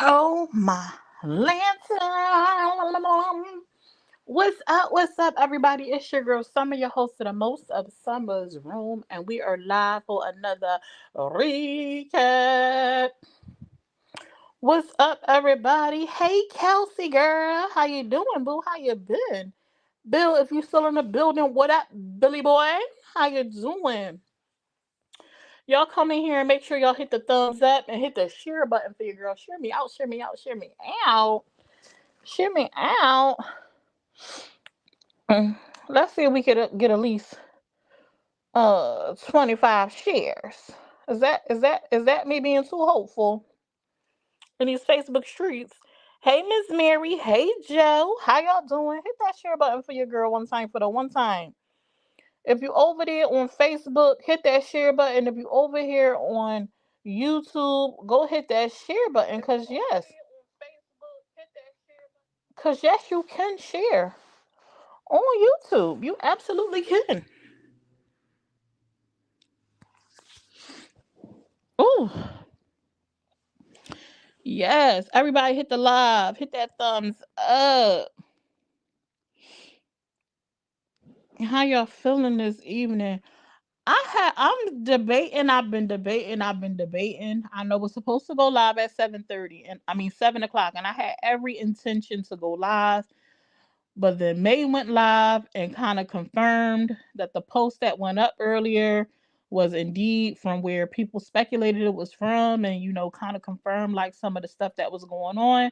Oh my lantern. What's up, everybody? It's your girl Summer, your host of the most of Summer's Room, and we are live for another recap. What's up, everybody? Hey, Kelsey girl. How you doing, boo? How you been? Bill, if you still in the building, what up, Billy boy? How you doing? Y'all come in here and make sure y'all hit the thumbs up and hit the share button for your girl. Share me out, share me out, share me out. Share me out. Mm. Let's see if we could get at least 25 shares. Is that me being too hopeful in these Facebook streets? Hey Miss Mary, hey Joe, how y'all doing? Hit that share button for your girl one time for the one time. If you over there on Facebook, hit that share button. If you over here on YouTube, go hit that share button. Cause yes, you can share on YouTube. You absolutely can. Ooh, yes. Everybody hit the live. Hit that thumbs up. How y'all feeling this evening? I'm debating. I've been debating. I know we're supposed to go live at 7:30 and I mean 7 o'clock, and I had every intention to go live. But then May went live and kind of confirmed that the post that went up earlier was indeed from where people speculated it was from, and kind of confirmed like some of the stuff that was going on.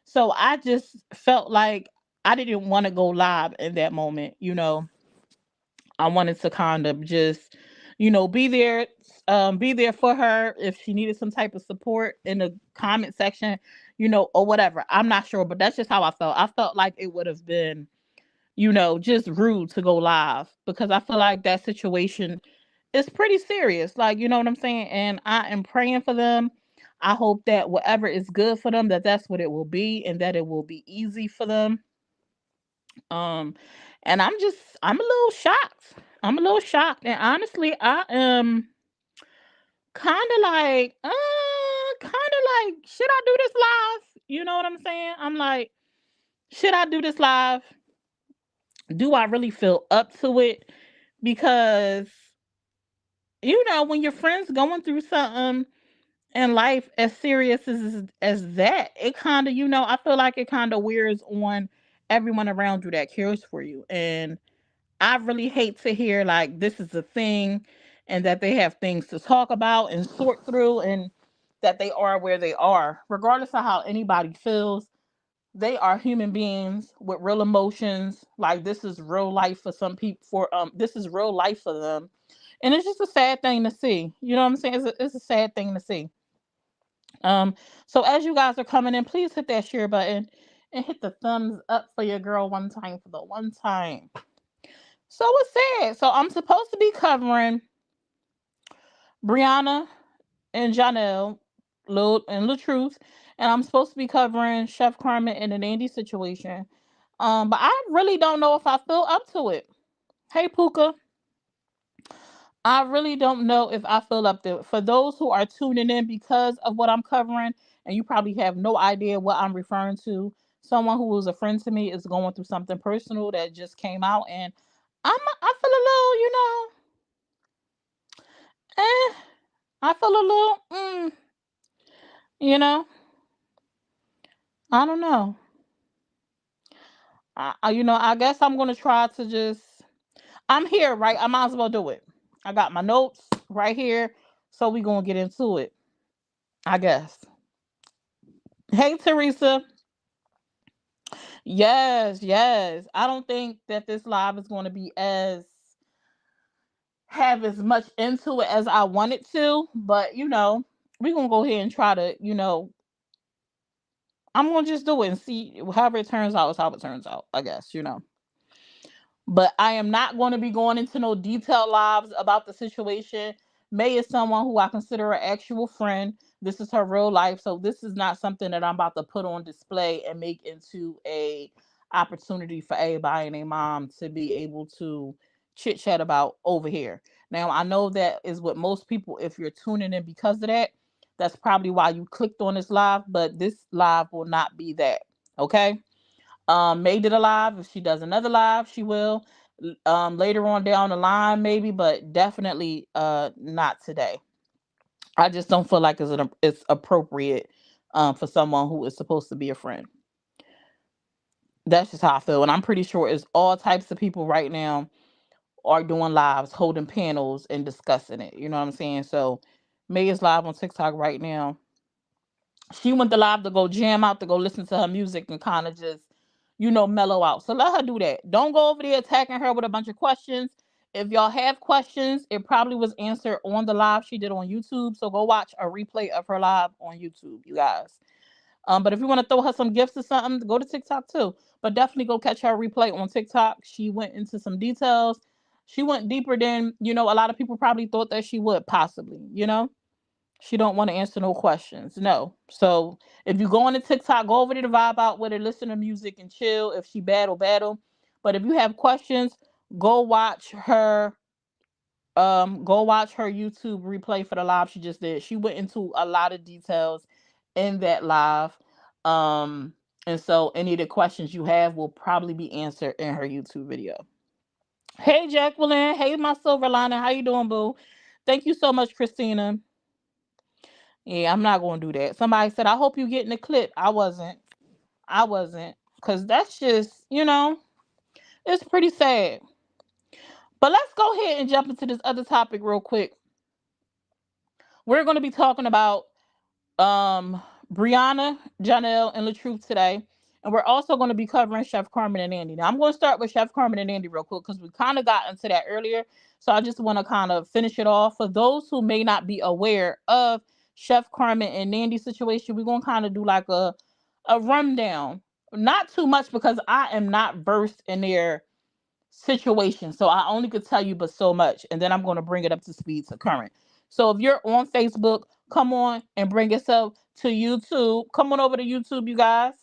So I just felt like I didn't want to go live in that moment. I wanted to kind of just, be there for her if she needed some type of support in the comment section, or whatever. I'm not sure, but that's just how I felt. I felt like it would have been, just rude to go live because I feel like that situation is pretty serious. Like, you know what I'm saying? And I am praying for them. I hope that whatever is good for them, that's what it will be and that it will be easy for them. Um, and I'm a little shocked. I'm a little shocked. And honestly, I am kind of like, should I do this live? You know what I'm saying? I'm like, should I do this live? Do I really feel up to it? Because when your friends going through something in life as serious as that, it kind of, I feel like it kind of wears on everyone around you that cares for you. And I really hate to hear like this is a thing and that they have things to talk about and sort through, and that they are where they are. Regardless of how anybody feels, they are human beings with real emotions. Like this is real life for some people, for this is real life for them. And it's just a sad thing to see. You know what I'm saying? It's a sad thing to see. Um, so as you guys are coming in, please hit that share button and hit the thumbs up for your girl one time for the one time. So it's sad. So I'm supposed to be covering Brianna and Janelle, Lil and Truth, and I'm supposed to be covering Chef Carmen and the Nandy situation. But I really don't know if I feel up to it. Hey Puka, I really don't know if I feel up to it. For those who are tuning in because of what I'm covering, and you probably have no idea what I'm referring to, someone who was a friend to me is going through something personal that just came out, and I feel a little, eh, I feel a little, you know, I don't know. I guess I'm gonna try to just. I'm here, right? I might as well do it. I got my notes right here, so we gonna get into it. I guess. Hey, Teresa. Yes, yes. I don't think that this live is going to be as have as much into it as I wanted to, but we're gonna go ahead and try to, I'm gonna just do it and see however it turns out is how it turns out, I guess. But I am not going to be going into no detailed lives about the situation. May is someone who I consider an actual friend. This is her real life, so this is not something that I'm about to put on display and make into a opportunity for everybody and their mom to be able to chit chat about over here. Now I know that is what most people, if you're tuning in because of that, That's probably why you clicked on this live, but this live will not be that. Okay. Made it a live. If she does another live, she will. Later on down the line, maybe, but definitely not today. I just don't feel like it's appropriate for someone who is supposed to be a friend. That's just how I feel. And I'm pretty sure it's all types of people right now are doing lives, holding panels and discussing it. You know what I'm saying? So May is live on TikTok right now. She went to live to go jam out, to go listen to her music and kind of just, mellow out. So let her do that. Don't go over there attacking her with a bunch of questions. If y'all have questions, it probably was answered on the live she did on YouTube. So go watch a replay of her live on YouTube, you guys. But if you want to throw her some gifts or something, go to TikTok too. But definitely go catch her replay on TikTok. She went into some details. She went deeper than, a lot of people probably thought that she would possibly. She don't want to answer no questions. No. So if you go on to TikTok, go over there to vibe out with her, listen to music and chill. If she battle, battle. But if you have questions, go watch her YouTube replay for the live she just did. She went into a lot of details in that live. And so any of the questions you have will probably be answered in her YouTube video. Hey Jacqueline, hey my silver lining, how you doing, boo? Thank you so much, Christina. Yeah, I'm not gonna do that. Somebody said, I hope you get in the clip. I wasn't. I wasn't. Cause that's just, it's pretty sad. But let's go ahead and jump into this other topic real quick. We're gonna be talking about um Brianna, Janelle, and LaTruth today. And we're also going to be covering Chef Carmen and Nandy. Now I'm going to start with Chef Carmen and Nandy real quick because we kind of got into that earlier. So I just want to kind of finish it off. For those who may not be aware of Chef Carmen and Nandy situation, we're going to kind of do like a rundown. Not too much because I am not versed in their situation. So I only could tell you but so much. And then I'm going to bring it up to speed to current. So if you're on Facebook, come on and bring yourself to YouTube. Come on over to YouTube, you guys.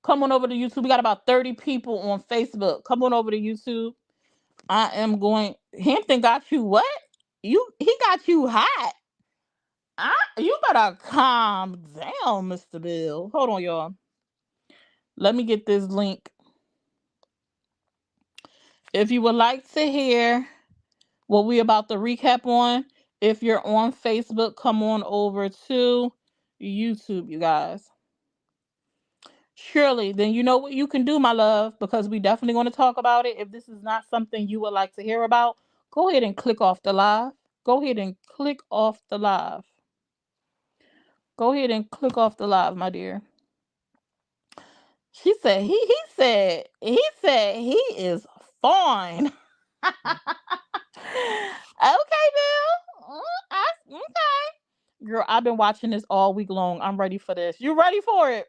Come on over to YouTube. We got about 30 people on Facebook. Come on over to YouTube. I am going. Hampton got you what? He got you hot. You better calm down, Mr. Bill. Hold on, y'all. Let me get this link. If you would like to hear what we about to recap on, if you're on Facebook, come on over to YouTube, you guys. Surely, then you know what you can do, my love, because we definitely going to talk about it. If this is not something you would like to hear about, go ahead and click off the live. Go ahead and click off the live. Go ahead and click off the live, my dear. She said he is fine. Okay, Bill. Okay. Girl, I've been watching this all week long. I'm ready for this. You ready for it?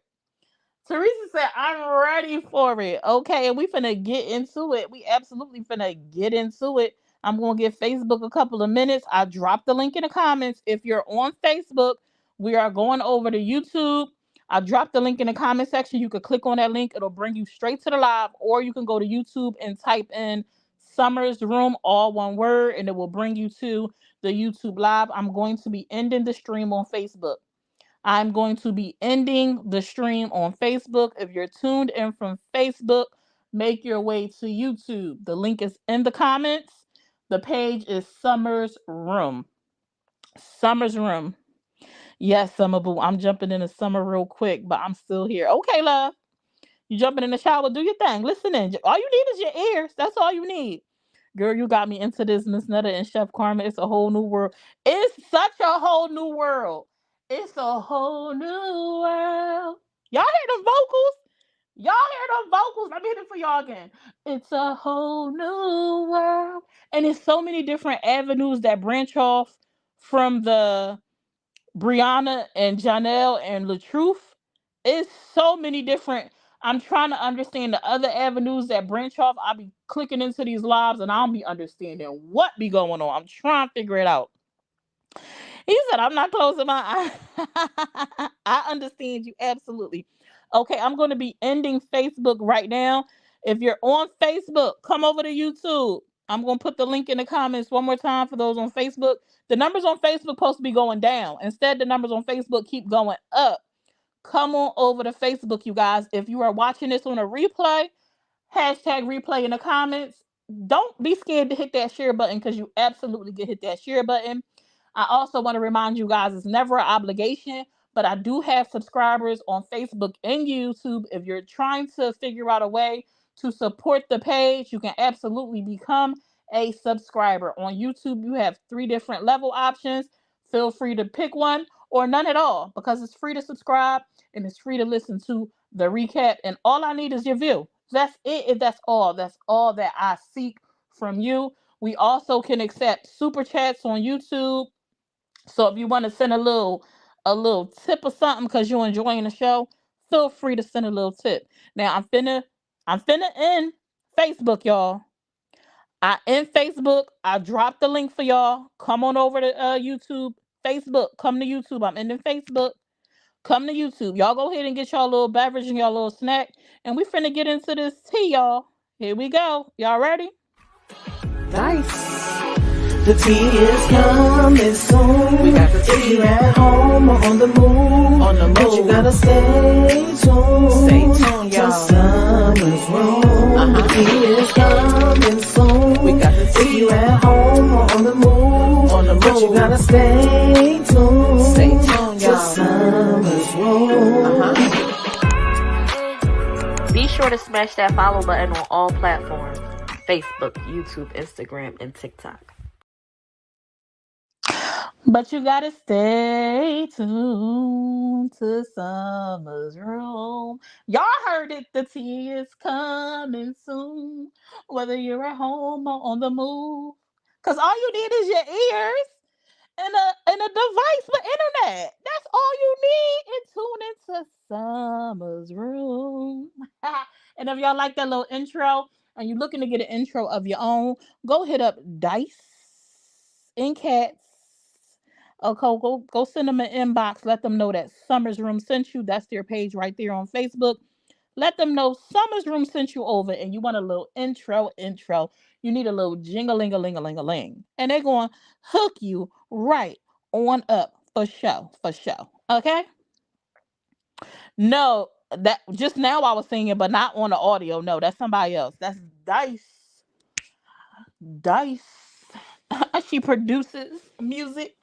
Teresa said, I'm ready for it. Okay, and we finna get into it. We absolutely finna get into it. I'm gonna give Facebook a couple of minutes. I dropped the link in the comments. If you're on Facebook, we are going over to YouTube. I dropped the link in the comment section. You could click on that link, it'll bring you straight to the live, or you can go to YouTube and type in Summer's Room, all one word, and it will bring you to the YouTube live. I'm going to be ending the stream on Facebook. I'm going to be ending the stream on Facebook. If you're tuned in from Facebook, make your way to YouTube. The link is in the comments. The page is Summer's Room. Summer's Room. Yes, Summer Boo. I'm jumping in the summer real quick, but I'm still here. Okay, love. You jumping in the shower, do your thing. Listen in. All you need is your ears. That's all you need. Girl, you got me into this, Miss Netta and Chef Carmen. It's a whole new world. It's such a whole new world. It's a whole new world. Y'all hear them vocals? Y'all hear them vocals? Let me hit it for y'all again. It's a whole new world. And it's so many different avenues that branch off from the Brianna and Janelle and LaTruth. It's so many different. I'm trying to understand the other avenues that branch off. I'll be clicking into these lives and I'll be understanding what be going on. I'm trying to figure it out. He said, I'm not closing my eyes. I understand you absolutely. Okay, I'm going to be ending Facebook right now. If you're on Facebook, come over to YouTube. I'm gonna put the link in the comments one more time for those on Facebook. The numbers on Facebook supposed to be going down. Instead, the numbers on Facebook keep going up. Come on over to Facebook, you guys. If you are watching this on a replay, hashtag replay in the comments. Don't be scared to hit that share button because you absolutely can hit that share button. I also want to remind you guys it's never an obligation, but I do have subscribers on Facebook and YouTube. If you're trying to figure out a way to support the page, you can absolutely become a subscriber. On YouTube, you have 3 different level options. Feel free to pick one or none at all because it's free to subscribe and it's free to listen to the recap. And all I need is your view. That's it. If that's all. That's all that I seek from you. We also can accept super chats on YouTube. So if you want to send a little tip or something because you're enjoying the show, feel free to send a little tip. Now I'm finna end Facebook, y'all. I end Facebook. I dropped the link for y'all. Come on over to YouTube, Facebook. Come to YouTube. I'm ending Facebook. Come to YouTube. Y'all go ahead and get y'all little beverage and y'all little snack. And we finna get into this tea, y'all. Here we go. Y'all ready? Dice. The tea is coming soon. We got the tea. If you at home or on the move. On the move. But you gotta stay tuned. Stay tuned, y'all. Summer's room. The tea is coming soon. We got the tea. If you at home or on the move. On the move. But you gotta stay tuned. Stay tuned, y'all. Summer's room. Be sure to smash that follow button on all platforms. Facebook, YouTube, Instagram, and TikTok. But you gotta stay tuned to Summer's Room. Y'all heard it. The tea is coming soon. Whether you're at home or on the move. Because all you need is your ears and a device for internet. That's all you need. And tune into Summer's Room. And if y'all like that little intro and you're looking to get an intro of your own, go hit up Dice and Cats. Okay, go send them an inbox. Let them know that Summer's Room sent you. That's their page right there on Facebook. Let them know Summer's Room sent you over and you want a little intro. You need a little jing-a-ling-a-ling-a-ling-a-ling. And they're going to hook you right on up for show. Okay? No, that just now I was singing, but not on the audio. No, that's somebody else. That's Dice. Dice. She produces music.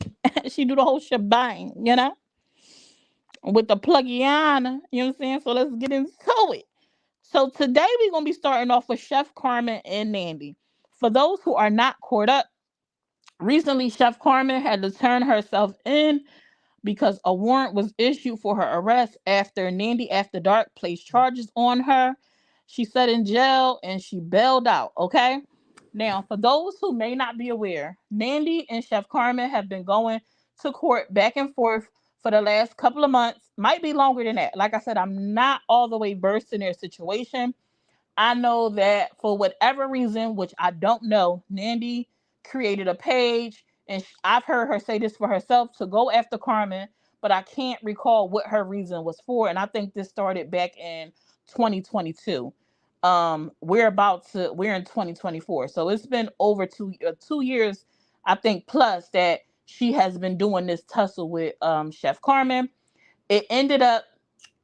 She do the whole shebang, with the pluggiana. You know what I'm saying? So let's get into it. So today we're gonna be starting off with Chef Carmen and Nandy. For those who are not caught up, recently Chef Carmen had to turn herself in because a warrant was issued for her arrest after Nandy After Dark placed charges on her. She sat in jail and she bailed out, okay? Now, for those who may not be aware, Nandy and Chef Carmen have been going to court back and forth for the last couple of months. Might be longer than that. Like I said, I'm not all the way versed in their situation. I know that for whatever reason, which I don't know, Nandy created a page, and I've heard her say this for herself to go after Carmen, but I can't recall what her reason was for. And I think this started back in 2022. We're in 2024, so it's been over 2 years, I think, plus that she has been doing this tussle with Chef Carmen. It ended up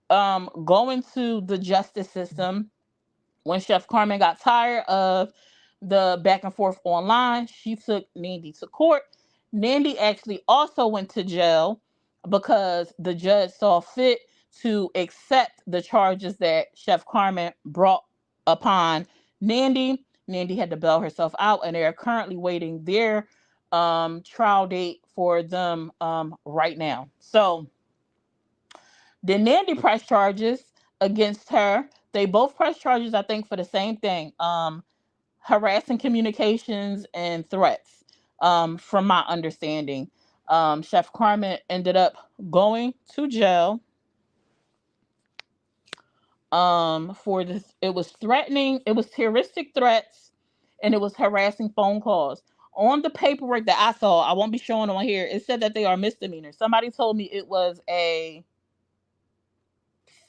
going to the justice system. When Chef Carmen got tired of the back and forth online, she took Nandy to court. Nandy actually also went to jail because the judge saw fit to accept the charges that Chef Carmen brought upon Nandy. Nandy had to bail herself out, and they are currently waiting their trial date for them right now. So then Nandy pressed charges against her. They both pressed charges, I think, for the same thing. Harassing communications and threats. From my understanding. Chef Carmen ended up going to jail for this. It was threatening, it was terroristic threats, and it was harassing phone calls. On the paperwork that I saw, I won't be showing on here, it said that they are misdemeanors. Somebody told me it was a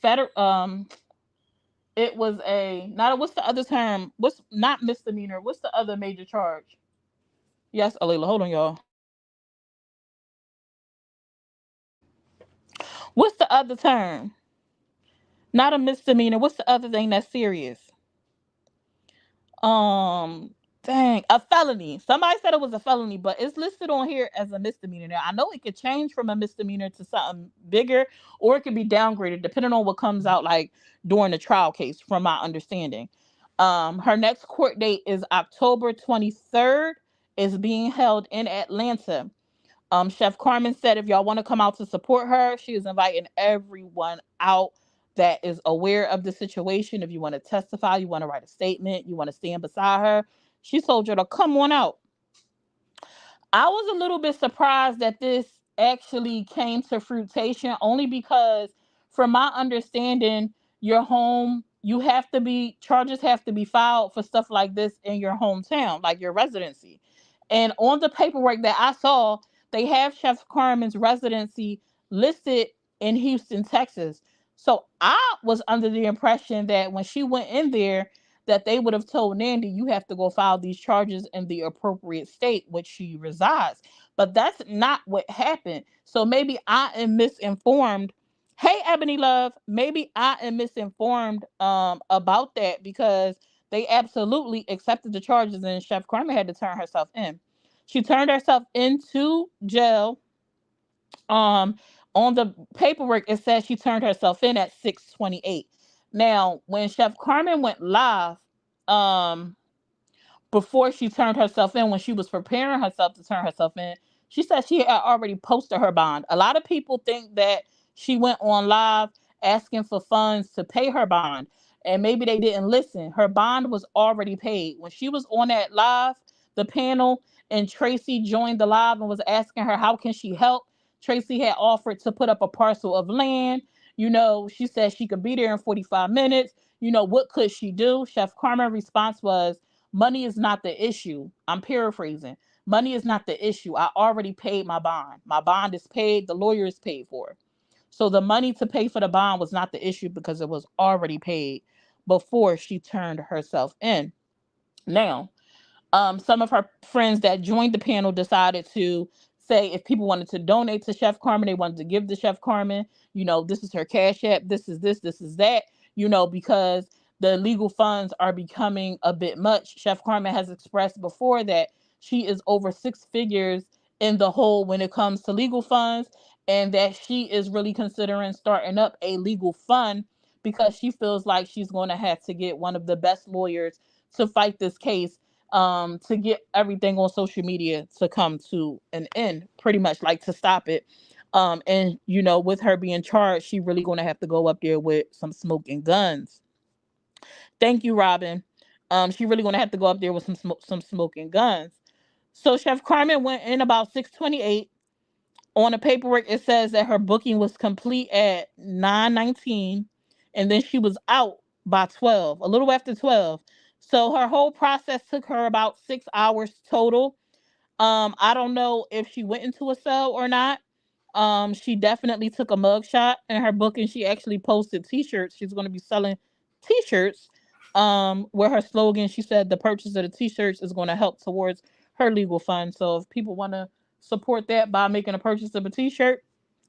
federal It was a not. What's the other term? What's not misdemeanor? What's the other major charge? Yes, Alayla. Hold on, y'all. What's the other term? Not a misdemeanor. What's the other thing that's serious? Um, dang, a felony. Somebody said it was a felony, but it's listed on here as a misdemeanor. Now I know it could change from a misdemeanor to something bigger, or it could be downgraded depending on what comes out like during the trial case. From my understanding, her next court date is October 23rd. Is being held in Atlanta. Chef Carmen said if y'all want to come out to support her, she is inviting everyone out that is aware of the situation. If you want to testify, you want to write a statement, you want to stand beside her, she told you to come on out. I was a little bit surprised that this actually came to fruition only because, from my understanding, your home, you have to be, charges have to be filed for stuff like this in your hometown, like your residency. And on the paperwork that I saw, they have Chef Carmen's residency listed in Houston, Texas. So I was under the impression that when she went in there, that they would have told Nandy, you have to go file these charges in the appropriate state which she resides. But that's not what happened. So maybe I am misinformed. Hey, Ebony Love, maybe I am misinformed about that because they absolutely accepted the charges and Chef Carmen had to turn herself in. She turned herself into jail. Um, on the paperwork, it says she turned herself in at 6:28. Now, when Chef Carmen went live, um, before she turned herself in, when she was preparing herself to turn herself in, she said she had already posted her bond. A lot of people think that she went on live asking for funds to pay her bond, and maybe they didn't listen. Her bond was already paid. When she was on that live, the panel, and Tracy joined the live and was asking her, how can she help? Tracy had offered to put up a parcel of land. She said she could be there in 45 minutes. What could she do? Chef Carmen's response was, money is not the issue. I'm paraphrasing. Money is not the issue. I already paid my bond. My bond is paid. The lawyer is paid for. So the money to pay for the bond was not the issue because it was already paid before she turned herself in. Now, some of her friends that joined the panel decided to say if people wanted to donate to Chef Carmen, they wanted to give to Chef Carmen, this is her cash app, this is that, because the legal funds are becoming a bit much. Chef Carmen has expressed before that she is over six figures in the hole when it comes to legal funds, and that she is really considering starting up a legal fund because she feels like she's going to have to get one of the best lawyers to fight this case, to get everything on social media to come to an end, pretty much like to stop it. And with her being charged, she really going to have to go up there with some smoking guns. Thank you, Robin. She really going to have to go up there with some smoking guns. So Chef Carmen went in about 6:28. On the paperwork, it says that her booking was complete at 9:19, and then she was out by 12, a little after 12. So her whole process took her about 6 hours total. I don't know if she went into a cell or not. She definitely took a mug shot in her book, and she actually posted t-shirts. She's going to be selling t-shirts. Where her slogan, she said the purchase of the t-shirts is going to help towards her legal fund. So if people want to support that by making a purchase of a t-shirt,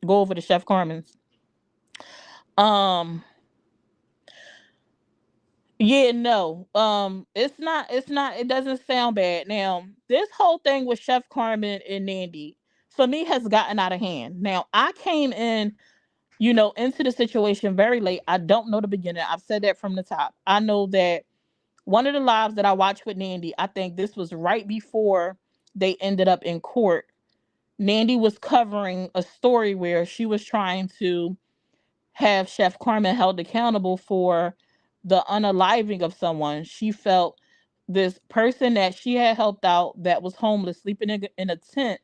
go over to Chef Carmen's. Um, yeah, no. It's not, it doesn't sound bad. Now, this whole thing with Chef Carmen and Nandy, for me, has gotten out of hand. Now, I came in, into the situation very late. I don't know the beginning. I've said that from the top. I know that one of the lives that I watched with Nandy, I think this was right before they ended up in court. Nandy was covering a story where she was trying to have Chef Carmen held accountable for the unaliving of someone. She felt this person that she had helped out that was homeless, sleeping in a tent.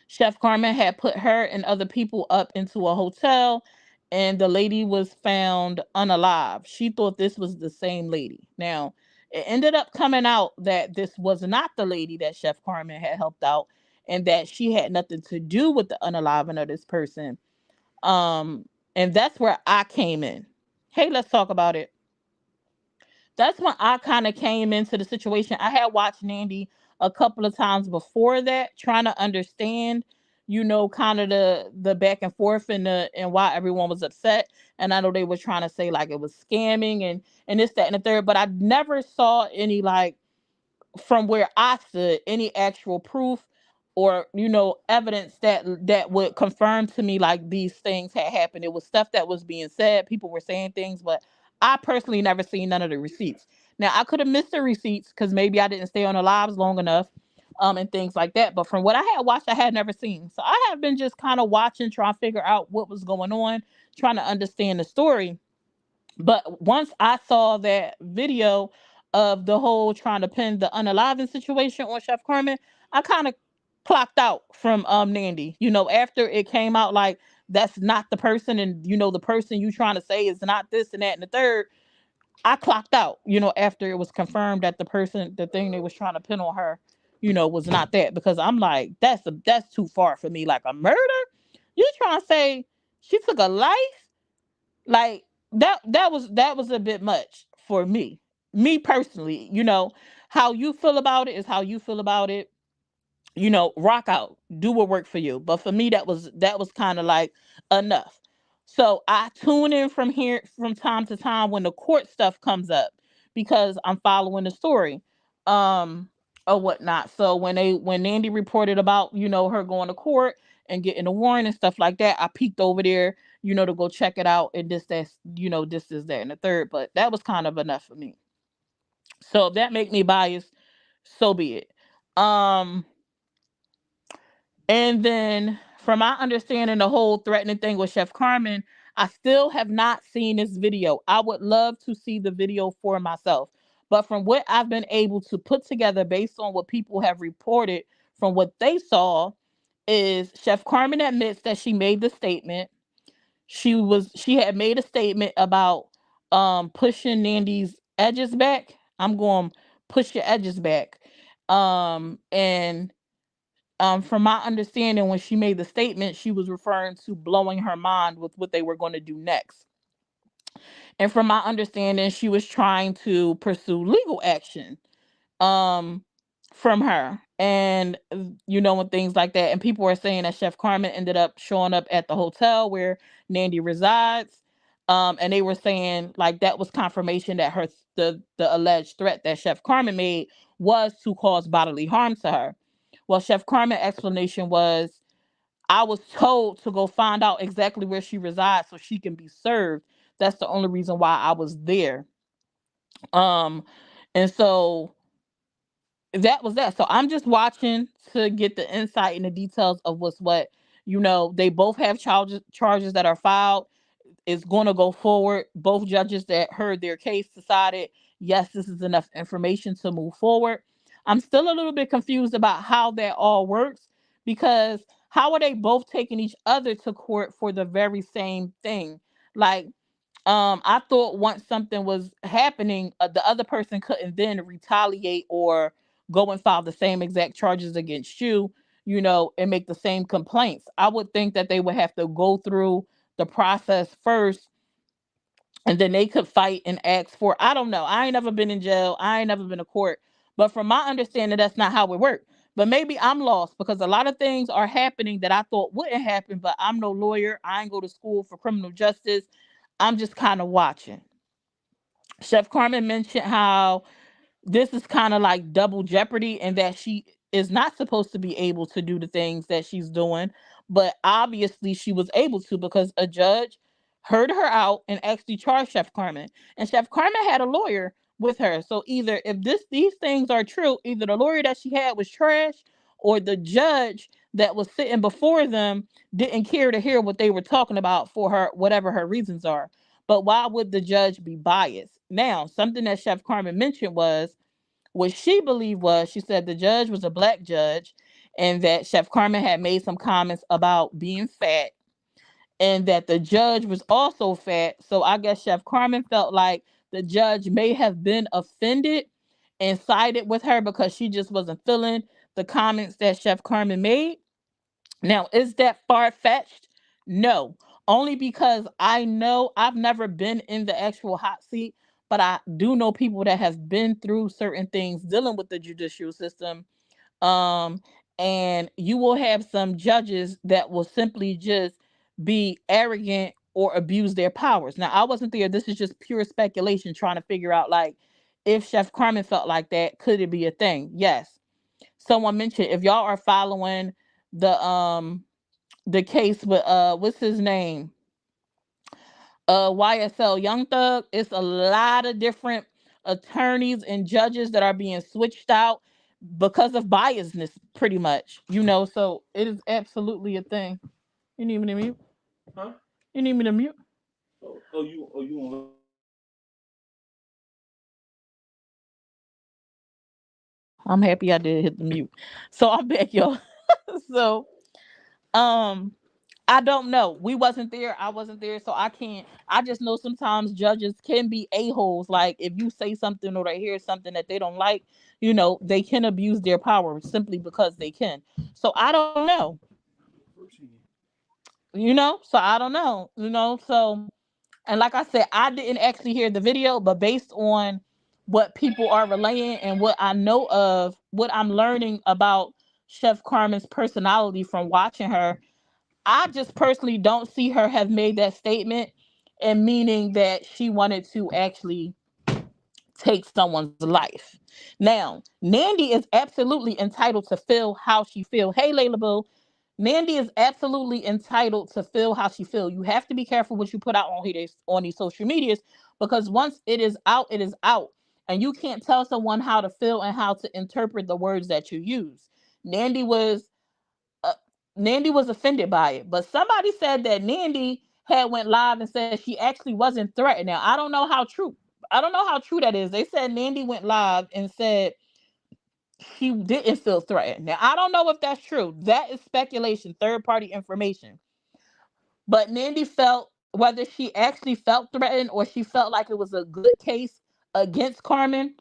Chef Carmen had put her and other people up into a hotel, and the lady was found unalive. She thought this was the same lady. Now, it ended up coming out that this was not the lady that Chef Carmen had helped out, and that she had nothing to do with the unaliving of this person. Um, and that's where I came in. Hey, let's talk about it. That's when I kind of came into the situation. I had watched Nandy a couple of times before that, trying to understand, kind of the back and forth and why everyone was upset. And I know they were trying to say like it was scamming and this, that, and the third, but I never saw any like from where I stood any actual proof or evidence that would confirm to me like these things had happened. It was stuff that was being said, people were saying things, but I personally never seen none of the receipts. Now I could have missed the receipts because maybe I didn't stay on the lives long enough, and things like that, but from what I had watched I had never seen. So I have been just kind of watching, trying to figure out what was going on, trying to understand the story. But once I saw that video of the whole trying to pin the unaliving situation on Chef Carmen, I kind of clocked out from Nandy. After it came out like that's not the person, and the person you trying to say is not this and that and the third. I clocked out. After it was confirmed that the thing they was trying to pin on her, was not that, because I'm like that's too far for me. Like a murder? You trying to say she took a life? Like that was a bit much for me personally. How you feel about it is how you feel about it. Rock out, do what work for you, but for me that was kind of like enough. So I tune in from here from time to time when the court stuff comes up, because I'm following the story, um or whatnot. So when Nandy reported about her going to court and getting a warrant and stuff like that, I peeked over there, to go check it out, and this is that and the third, but that was kind of enough for me. So if that make me biased, so be it. um and then, from my understanding, the whole threatening thing with Chef Carmen, I still have not seen this video. I would love to see the video for myself. But from what I've been able to put together based on what people have reported from what they saw, is Chef Carmen admits that she made the statement. She had made a statement about pushing Nandy's edges back. I'm going push your edges back. And from my understanding, when she made the statement, she was referring to blowing her mind with what they were going to do next. And from my understanding, she was trying to pursue legal action um, from her. And things like that. And people are saying that Chef Carmen ended up showing up at the hotel where Nandy resides. And they were saying like that was confirmation that the alleged threat that Chef Carmen made was to cause bodily harm to her. Well, Chef Carmen's explanation was, I was told to go find out exactly where she resides so she can be served. That's the only reason why I was there. Um, and so that was that. So I'm just watching to get the insight and the details of what's what. They both have charges that are filed, is going to go forward. Both judges that heard their case decided, yes, this is enough information to move forward. I'm still a little bit confused about how that all works, because how are they both taking each other to court for the very same thing? Like, I thought once something was happening, the other person couldn't then retaliate or go and file the same exact charges against you, and make the same complaints. I would think that they would have to go through the process first, and then they could fight and ask for, I don't know. I ain't never been in jail. I ain't never been to court. But from my understanding, that's not how it works. But maybe I'm lost, because a lot of things are happening that I thought wouldn't happen, but I'm no lawyer. I ain't go to school for criminal justice. I'm just kind of watching. Chef Carmen mentioned how this is kind of like double jeopardy, and that she is not supposed to be able to do the things that she's doing, but obviously she was able to, because a judge heard her out and actually charged Chef Carmen, and Chef Carmen had a lawyer with her. So either, if these things are true, either the lawyer that she had was trash, or the judge that was sitting before them didn't care to hear what they were talking about for her, whatever her reasons are. But why would the judge be biased? Now, something that Chef Carmen mentioned was, what she believed was, she said the judge was a black judge, and that Chef Carmen had made some comments about being fat, and that the judge was also fat. So I guess Chef Carmen felt like the judge may have been offended and sided with her because she just wasn't feeling the comments that Chef Carmen made. Now, is that far fetched? No, only because I know I've never been in the actual hot seat, but I do know people that have been through certain things dealing with the judicial system. um and you will have some judges that will simply just be arrogant or abuse their powers. Now, I wasn't there. This is just pure speculation, trying to figure out, like, if Chef Carmen felt like that, could it be a thing? Yes. Someone mentioned, if y'all are following the case with what's his name, YSL Young Thug, it's a lot of different attorneys and judges that are being switched out because of biasness, pretty much. So it is absolutely a thing. You need me to mute? Huh? You need me to mute? You on I'm happy I did hit the mute. So I'm back, y'all. So um I don't know. We wasn't there. I wasn't there, so I can't. I just know sometimes judges can be a-holes. Like, if you say something or they hear something that they don't like, they can abuse their power simply because they can. So I don't know. So I don't know. So, and like I said, I didn't actually hear the video, but based on what people are relaying and what I know of, what I'm learning about Chef Carmen's personality from watching her, I just personally don't see her have made that statement and meaning that she wanted to actually take someone's life. Now, Nandy is absolutely entitled to feel how she feel. Hey, Layla Boo. Nandy is absolutely entitled to feel how she feel. You have to be careful what you put out on these social medias, because once it is out, it is out. And you can't tell someone how to feel and how to interpret the words that you use. Nandy was uh, Nandy was offended by it, but somebody said that Nandy had went live and said she actually wasn't threatened. Now, I don't know how true. I don't know how true that is. They said Nandy went live and said she didn't feel threatened. Now, I don't know if that's true. That is speculation, third party information. But Nandy felt, whether she actually felt threatened or she felt like it was a good case against Carmen,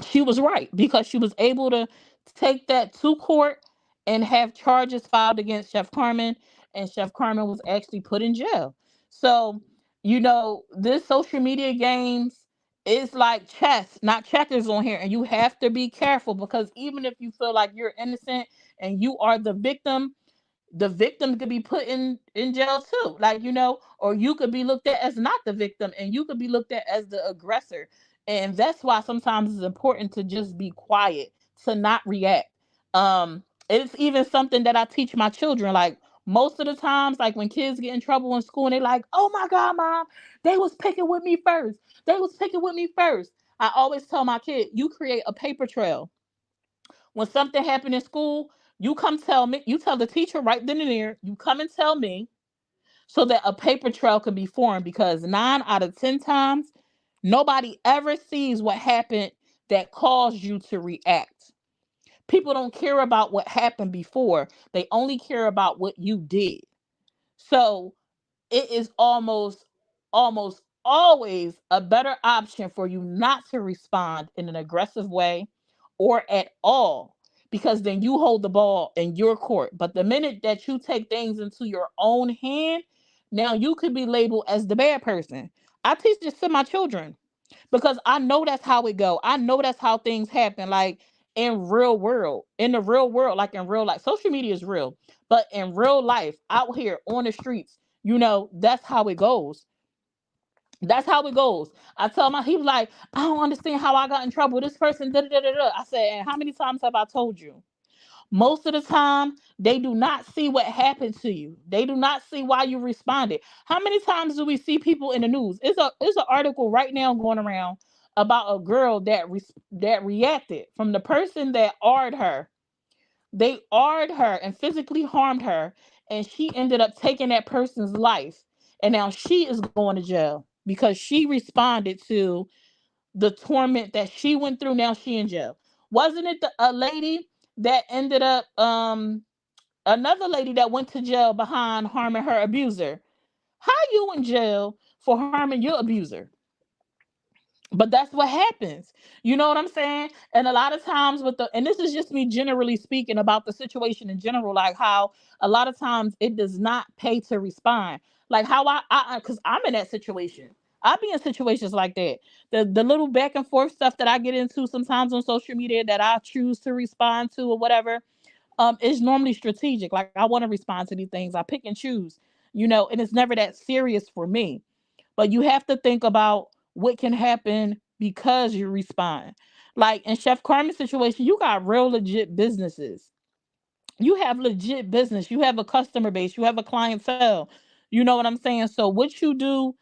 she was right, because she was able to take that to court and have charges filed against Chef Carmen, and Chef Carmen was actually put in jail. So, this social media games is like chess, not checkers on here, and you have to be careful, because even if you feel like you're innocent and you are the victim could be put in jail too, like, or you could be looked at as not the victim and you could be looked at as the aggressor. And that's why sometimes it's important to just be quiet, to not react. It's even something that I teach my children. Like, most of the times, like, when kids get in trouble in school and they're like, oh my god, mom, they was picking with me first, I always tell my kid, you create a paper trail. When something happened in school, you come tell me, you tell the teacher right then and there, you come and tell me, so that a paper trail can be formed, because 9 out of 10 times, nobody ever sees what happened that caused you to react. People don't care about what happened before, they only care about what you did. So it is almost always a better option for you not to respond in an aggressive way or at all, because then you hold the ball in your court. But the minute that you take things into your own hand, now you could be labeled as the bad person. I teach this to my children because I know that's how it go. I know that's how things happen. Like, in the real world, like in real life, social media is real, but in real life, out here on the streets, that's how it goes. That's how it goes. I tell he was like, I don't understand how I got in trouble. This person, da da da da. I said, and how many times have I told you? Most of the time, they do not see what happened to you. They do not see why you responded. How many times do we see people in the news? It's an article right now going around about a girl that reacted from the person that r'd her. They r'd her and physically harmed her, and she ended up taking that person's life. And now she is going to jail because she responded to the torment that she went through. Now she in jail. Wasn't it a lady that ended up another lady that went to jail behind harming her abuser? How you in jail for harming your abuser? But that's what happens. You know what I'm saying? And a lot of times and this is just me generally speaking about the situation in general, like how a lot of times it does not pay to respond. Like how because I'm in that situation. I be in situations like that. The little back and forth stuff that I get into sometimes on social media that I choose to respond to or whatever, is normally strategic. Like I want to respond to these things. I pick and choose, and it's never that serious for me. But you have to think about what can happen because you respond. Like in Chef Carmen's situation, you got real legit businesses. You have legit business. You have a customer base. You have a clientele. You know what I'm saying? So what you do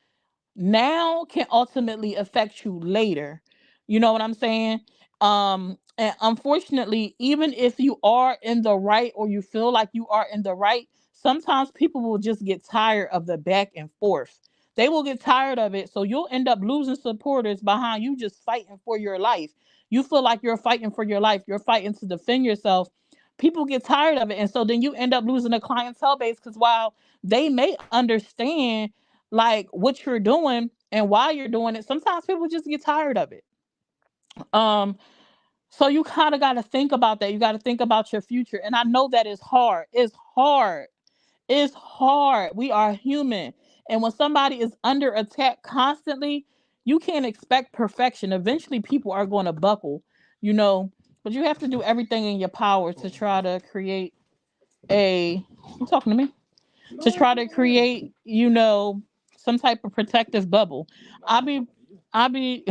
now can ultimately affect you later. You know what I'm saying? And unfortunately, even if you are in the right or you feel like you are in the right, sometimes people will just get tired of the back and forth. They will get tired of it. So you'll end up losing supporters behind you just fighting for your life. You feel like you're fighting for your life. You're fighting to defend yourself. People get tired of it. And so then you end up losing a clientele base because while they may understand like what you're doing and why you're doing it, sometimes people just get tired of it. um so you kind of got to think about that. You got to think about your future, and I know that is hard. It's hard. We are human, and when somebody is under attack constantly, you can't expect perfection. Eventually people are going to buckle, you know but you have to do everything in your power to try to create a you talking to me to try to create, some type of protective bubble. I'll be, I'll be,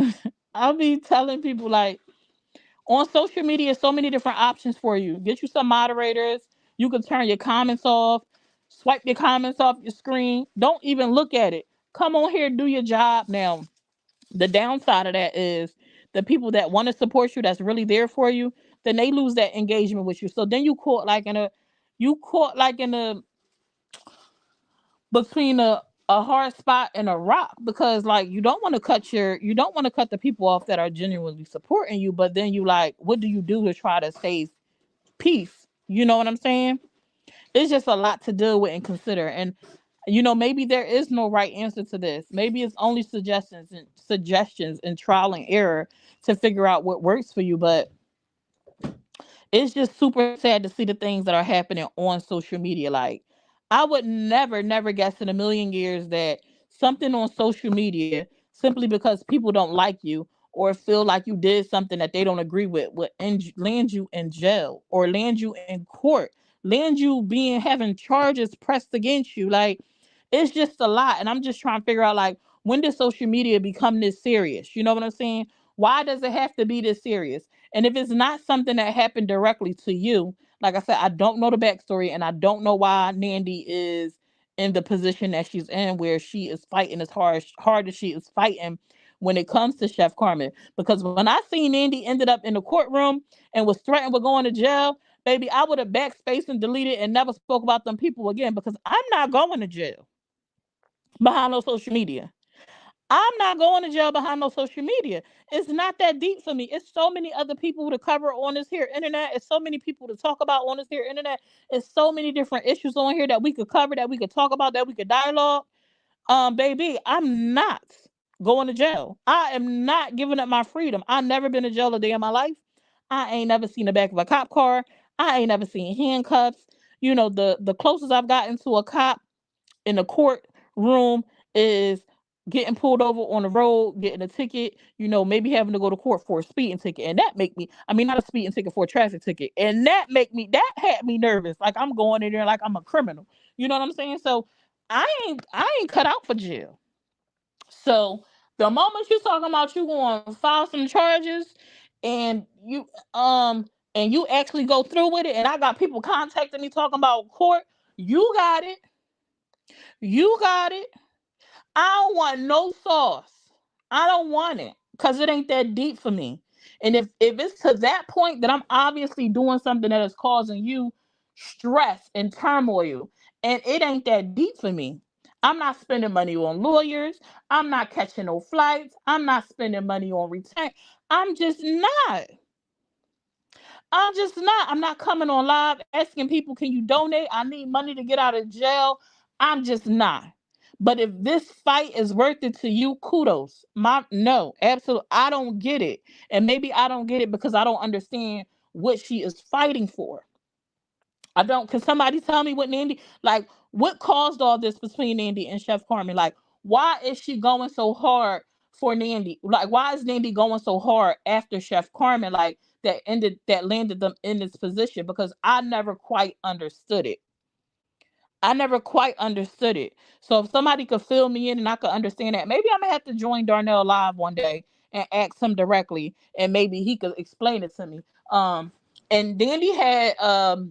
I'll be telling people like on social media, so many different options for you. Get you some moderators. You can turn your comments off, swipe your comments off your screen. Don't even look at it. Come on here, do your job now. The downside of that is the people that want to support you, that's really there for you, then they lose that engagement with you. So then you caught like in a between a hard spot and a rock, because like you don't want to cut the people off that are genuinely supporting you, but then you like, what do you do to try to save peace? You know what I'm saying? It's just a lot to deal with and consider. And maybe there is no right answer to this. Maybe it's only suggestions and trial and error to figure out what works for you. But it's just super sad to see the things that are happening on social media. Like, I would never guess in a million years that something on social media, simply because people don't like you or feel like you did something that they don't agree with, would land you in jail or land you in court, land you being having charges pressed against you. Like, it's just a lot. And I'm just trying to figure out, like, when did social media become this serious? You know what I'm saying? Why does it have to be this serious? And if it's not something that happened directly to you, like I said, I don't know the backstory, and I don't know why Nandy is in the position that she's in, where she is fighting as hard as she is fighting when it comes to Chef Carmen. Because when I seen Nandy ended up in the courtroom and was threatened with going to jail, baby, I would have backspaced and deleted and never spoke about them people again, because I'm not going to jail behind no social media. I'm not going to jail behind no social media. It's not that deep for me. It's so many other people to cover on this here internet. It's so many people to talk about on this here internet. It's so many different issues on here that we could cover, that we could talk about, that we could dialogue. Baby, I'm not going to jail. I am not giving up my freedom. I never been to jail a day in my life. I ain't never seen the back of a cop car. I ain't never seen handcuffs. The closest I've gotten to a cop in the courtroom is getting pulled over on the road, getting a ticket, maybe having to go to court for a speeding ticket. And that make me, I mean, not a speeding ticket, for a traffic ticket. And that had me nervous. Like, I'm going in there like I'm a criminal. You know what I'm saying? So I ain't cut out for jail. So the moment you talking about you going to file some charges, and you actually go through with it, and I got people contacting me talking about court, you got it. You got it. I don't want no sauce. I don't want it, because it ain't that deep for me. And if it's to that point that I'm obviously doing something that is causing you stress and turmoil, and it ain't that deep for me, I'm not spending money on lawyers. I'm not catching no flights. I'm not spending money on return. I'm just not. I'm not coming on live asking people, can you donate? I need money to get out of jail. I'm just not. But if this fight is worth it to you, kudos. No, absolutely. I don't get it. And maybe I don't get it because I don't understand what she is fighting for. I don't. Can somebody tell me what Nandy, like, what caused all this between Nandy and Chef Carmen? Like, why is she going so hard for Nandy? Like, why is Nandy going so hard after Chef Carmen? Like, that landed them in this position, because I never quite understood it. I never quite understood it. So if somebody could fill me in and I could understand that, maybe I'm gonna have to join Darnell live one day and ask him directly, and maybe he could explain it to me. Um, and Dandy had I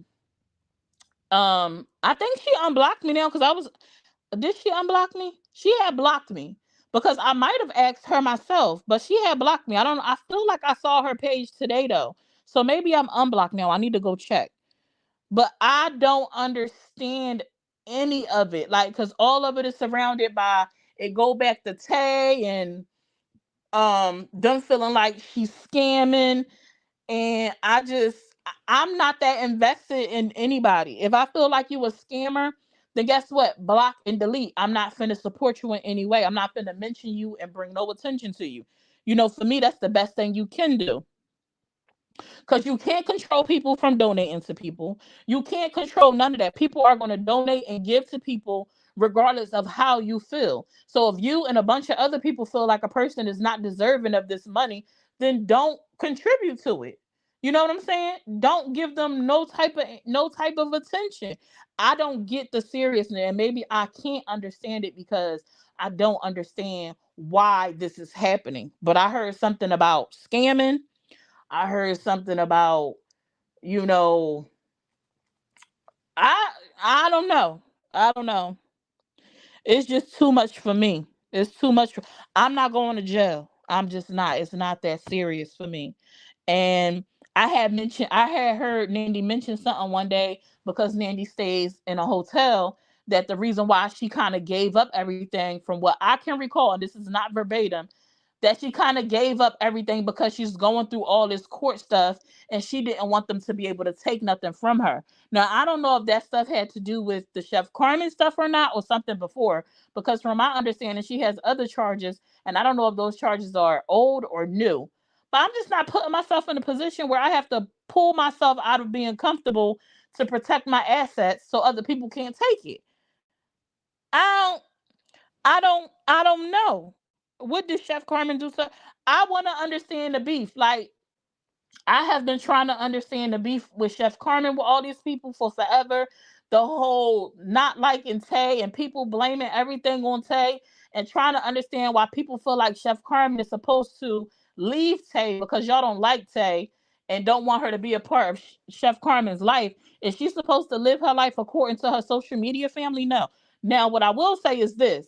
think she unblocked me now, because I was, did she unblock me? She had blocked me, because I might have asked her myself, but she had blocked me. I don't know. I feel like I saw her page today though. So maybe I'm unblocked now. I need to go check. But I don't understand any of it. Like, cause all of it is surrounded by, it go back to Tay and them feeling like she's scamming. And I'm not that invested in anybody. If I feel like you a scammer, then guess what? Block and delete. I'm not finna support you in any way. I'm not finna mention you and bring no attention to you. For me, that's the best thing you can do. Because you can't control people from donating to people. You can't control none of that. People are going to donate and give to people regardless of how you feel. So if you and a bunch of other people feel like a person is not deserving of this money, then don't contribute to it. You know what I'm saying? Don't give them no type of attention. I don't get the seriousness, and maybe I can't understand it because I don't understand why this is happening. But I heard something about scamming. I heard something about, you know, I I don't know. I don't know. It's just too much for me. It's too much. I'm not going to jail. I'm just not. It's not that serious for me. And I had heard Nandy mention something one day, because Nandy stays in a hotel, that the reason why she kind of gave up everything, from what I can recall, and this is not verbatim, that she kind of gave up everything because she's going through all this court stuff, and she didn't want them to be able to take nothing from her. Now, I don't know if that stuff had to do with the Chef Carmen stuff or not, or something before, because from my understanding, she has other charges, and I don't know if those charges are old or new. But I'm just not putting myself in a position where I have to pull myself out of being comfortable to protect my assets so other people can't take it. I don't I don't know. What did Chef Carmen do? So I want to understand the beef. Like, I have been trying to understand the beef with Chef Carmen with all these people for forever. The whole not liking Tay and people blaming everything on Tay, and trying to understand why people feel like Chef Carmen is supposed to leave Tay because y'all don't like Tay and don't want her to be a part of Chef Carmen's life. Is she supposed to live her life according to her social media family? No. Now, what I will say is this: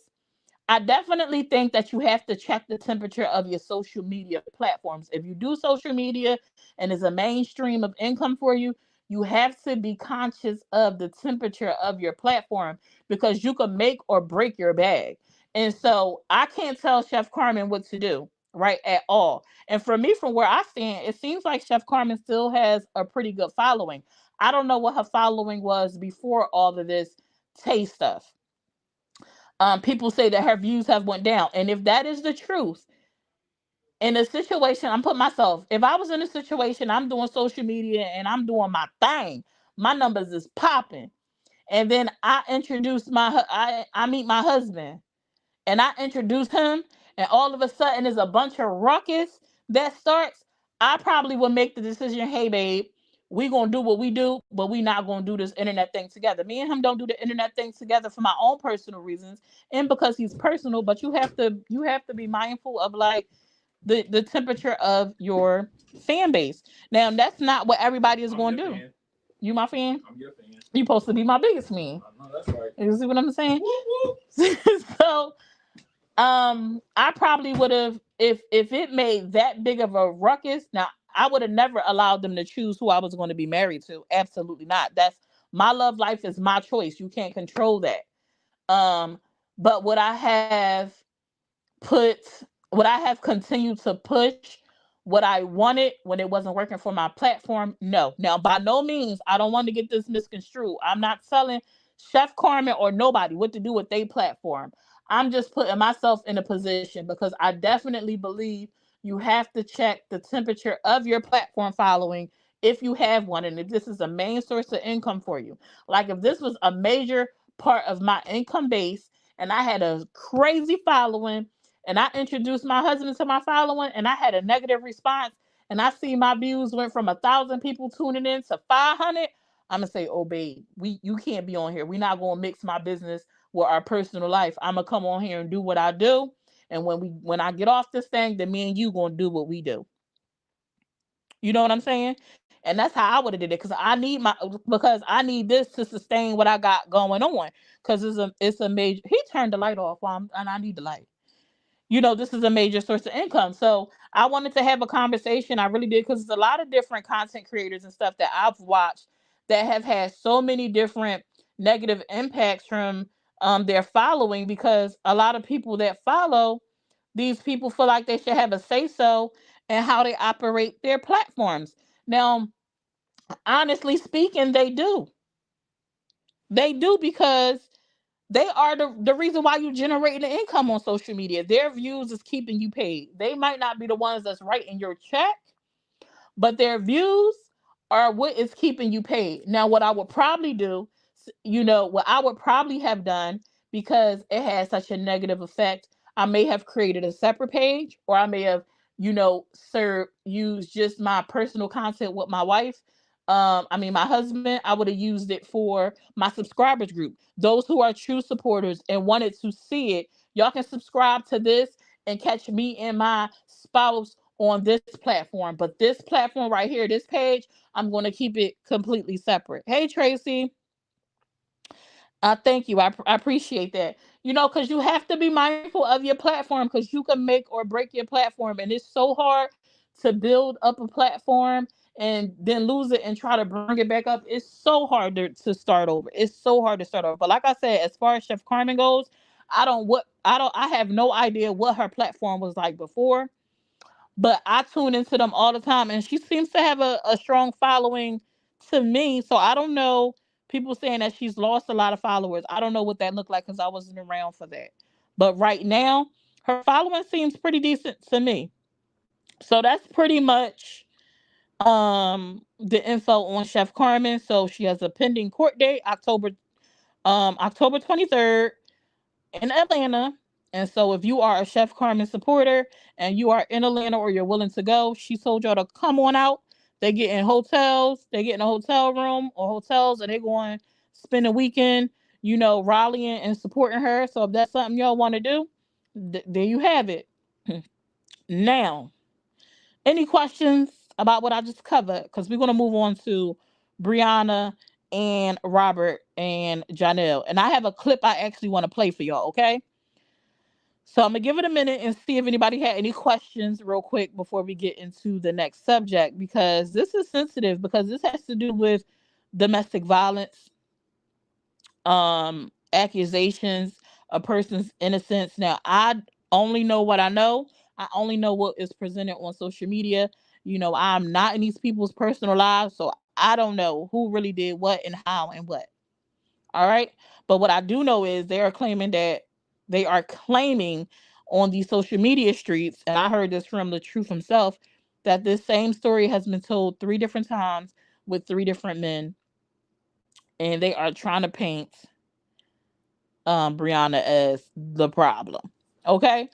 I definitely think that you have to check the temperature of your social media platforms. If you do social media and is a mainstream of income for you, you have to be conscious of the temperature of your platform, because you can make or break your bag. And so I can't tell Chef Carmen what to do, right, at all. And for me, from where I stand, it seems like Chef Carmen still has a pretty good following. I don't know what her following was before all of this taste stuff. People say that her views have went down, and if that is the truth, in a situation, I'm putting myself, if I was in a situation, I'm doing social media and I'm doing my thing, my numbers is popping, and then I meet my husband, and I introduce him, and all of a sudden there's a bunch of ruckus that starts, I probably would make the decision, hey babe, we gonna do what we do, but we not gonna do this internet thing together. Me and him don't do the internet thing together for my own personal reasons, and because he's personal. But you have to be mindful of, like, the temperature of your fan base. Now, that's not what everybody is going to do. Fan. You my fan? I'm your fan. You supposed to be my biggest fan. I know that's right. You see what I'm saying? Whoop, whoop. So I probably would have, if it made that big of a ruckus. Now, I would have never allowed them to choose who I was going to be married to. Absolutely not. That's my love life, is my choice. You can't control that. But put would I have continued to push what I wanted when it wasn't working for my platform? No. Now, by no means, I don't want to get this misconstrued. I'm not telling Chef Carmen or nobody what to do with their platform. I'm just putting myself in a position, because I definitely believe you have to check the temperature of your platform following, if you have one, and if this is a main source of income for you. Like, if this was a major part of my income base, and I had a crazy following, and I introduced my husband to my following, and I had a negative response, and I see my views went from 1,000 people tuning in to 500, I'm gonna say, oh babe, you can't be on here. We're not gonna mix my business with our personal life. I'm gonna come on here and do what I do, and when I get off this thing, then me and you gonna do what we do. You know what I'm saying? And that's how I would have did it because I need this to sustain what I got going on. Because it's a major. He turned the light off and I need the light. This is a major source of income. So I wanted to have a conversation. I really did, because there's a lot of different content creators and stuff that I've watched that have had so many different negative impacts from their following, because a lot of people that follow these people feel like they should have a say so in how they operate their platforms. Now, honestly speaking, they do. They do, because they are the reason why you generating the income on social media. Their views is keeping you paid. They might not be the ones that's writing your check, but their views are what is keeping you paid. Now, what I would probably do, what I would probably have done, because it has such a negative effect, I may have created a separate page, or I may have, used just my personal content with my wife. My husband, I would have used it for my subscribers group. Those who are true supporters and wanted to see it, y'all can subscribe to this and catch me and my spouse on this platform. But this platform right here, this page, I'm going to keep it completely separate. Hey, Tracy. Thank you. I appreciate that. Because you have to be mindful of your platform, because you can make or break your platform. And it's so hard to build up a platform and then lose it and try to bring it back up. It's so hard to start over. It's so hard to start over. But like I said, as far as Chef Carmen goes, I have no idea what her platform was like before, but I tune into them all the time, and she seems to have a strong following to me. So I don't know, people saying that she's lost a lot of followers. I don't know what that looked like, because I wasn't around for that. But right now, her following seems pretty decent to me. So that's pretty much the info on Chef Carmen. So she has a pending court date, October 23rd, in Atlanta. And so if you are a Chef Carmen supporter and you are in Atlanta, or you're willing to go, she told y'all to come on out. They get in a hotel room or hotels, and they going to spend a weekend, rallying and supporting her. So if that's something y'all want to do, there you have it. Now, any questions about what I just covered? Because we're going to move on to Brianna and Robert and Janelle. And I have a clip I actually want to play for y'all, okay? So I'm gonna give it a minute and see if anybody had any questions real quick before we get into the next subject, because this is sensitive, because this has to do with domestic violence, accusations, a person's innocence. Now, I only know what I know. I only know what is presented on social media. I'm not in these people's personal lives, so I don't know who really did what and how and what. All right. But what I do know is they are claiming on these social media streets, and I heard this from the truth himself, that this same story has been told 3 different times with 3 different men, and they are trying to paint Brianna as the problem. Okay.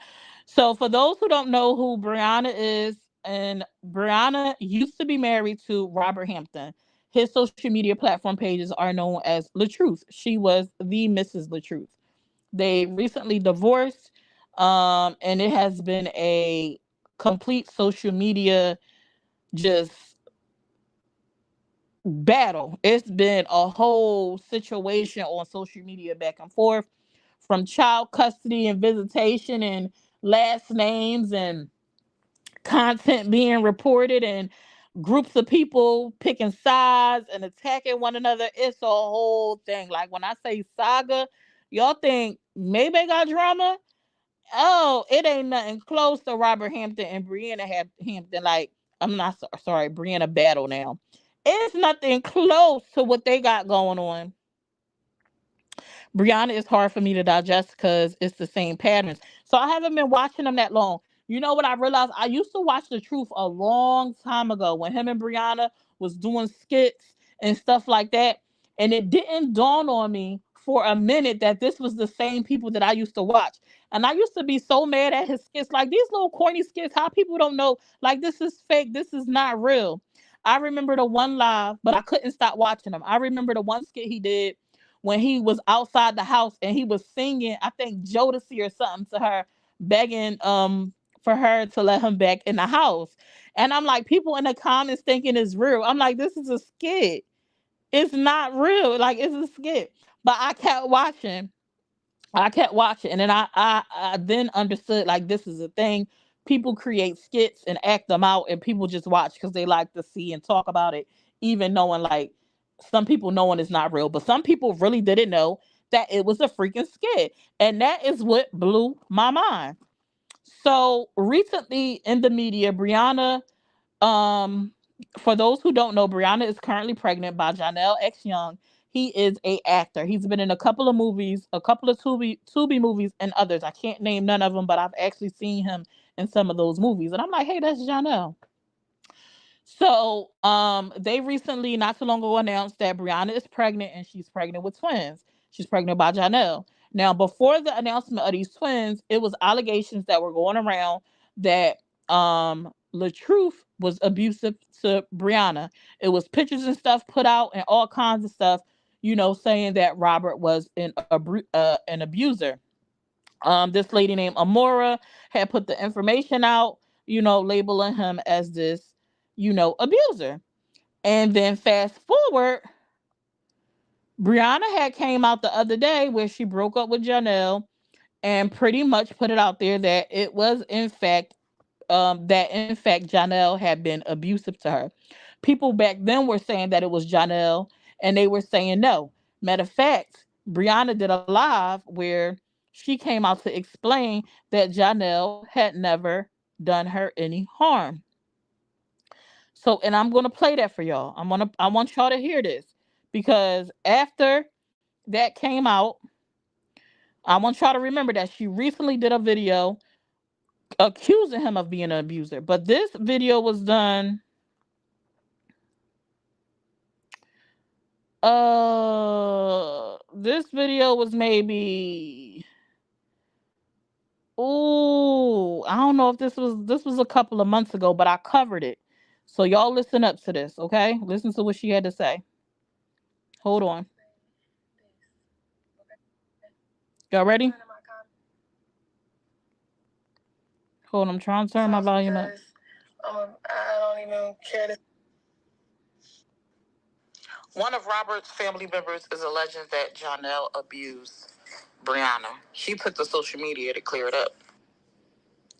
So for those who don't know who Brianna is, and Brianna used to be married to Robert Hampton. His social media platform pages are known as LaTruth. She was the Mrs. LaTruth. They recently divorced, and it has been a complete social media just battle. It's been a whole situation on social media back and forth, from child custody and visitation and last names and content being reported, and groups of people picking sides and attacking one another. It's a whole thing. Like, when I say saga, y'all think maybe got drama. Oh, it ain't nothing close to Robert Hampton and Brianna Hampton. Like, I'm not sorry, Brianna Battle now. It's nothing close to what they got going on. Brianna is hard for me to digest, because it's the same patterns. So I haven't been watching them that long. You know what I realized? I used to watch The Truth a long time ago, when him and Brianna was doing skits and stuff like that. And it didn't dawn on me for a minute that this was the same people that I used to watch. And I used to be so mad at his skits, like these little corny skits, how people don't know, like this is fake, this is not real. I remember the one live, but I couldn't stop watching him. I remember the one skit he did when he was outside the house and he was singing, I think Jodeci or something to her, begging for her to let him back in the house. And I'm like, people in the comments thinking it's real. I'm like, this is a skit. It's not real. Like it's a skit. But I kept watching. I kept watching, and then I then understood like this is a thing. People create skits and act them out, and people just watch because they like to see and talk about it, even knowing like some people knowing it's not real, but some people really didn't know that it was a freaking skit, and that is what blew my mind. So recently in the media, Brianna, um, for those who don't know, Brianna is currently pregnant by Janelle X Young. He is a actor. He's been in a couple of movies, a couple of Tubi movies, and others. I can't name none of them, but I've actually seen him in some of those movies. And I'm like, hey, that's Janelle. So, they recently, not too long ago, announced that Brianna is pregnant and she's pregnant with twins. She's pregnant by Janelle. Now, before the announcement of these twins, it was allegations that were going around that LaTruth was abusive to Brianna. It was pictures and stuff put out and all kinds of stuff, saying that Robert was an abuser. This lady named Amora had put the information out, labeling him as this, abuser. And then fast forward, Brianna had came out the other day where she broke up with Janelle and pretty much put it out there that it was in fact Janelle had been abusive to her. People back then were saying that it was Janelle, and they were saying no. Matter of fact, Brianna did a live where she came out to explain that Janelle had never done her any harm. So, and I'm gonna play that for y'all. I want y'all to hear this because after that came out, I want y'all to remember that she recently did a video accusing him of being an abuser. But this video was done. This video was maybe. Oh, I don't know if this was a couple of months ago, but I covered it. So y'all listen up to this, okay? Listen to what she had to say. Hold on. Y'all ready? Hold on, I'm trying to turn my volume up. I don't even care to. One of Robert's family members is alleging that Janelle abused Brianna. She took to social media to clear it up.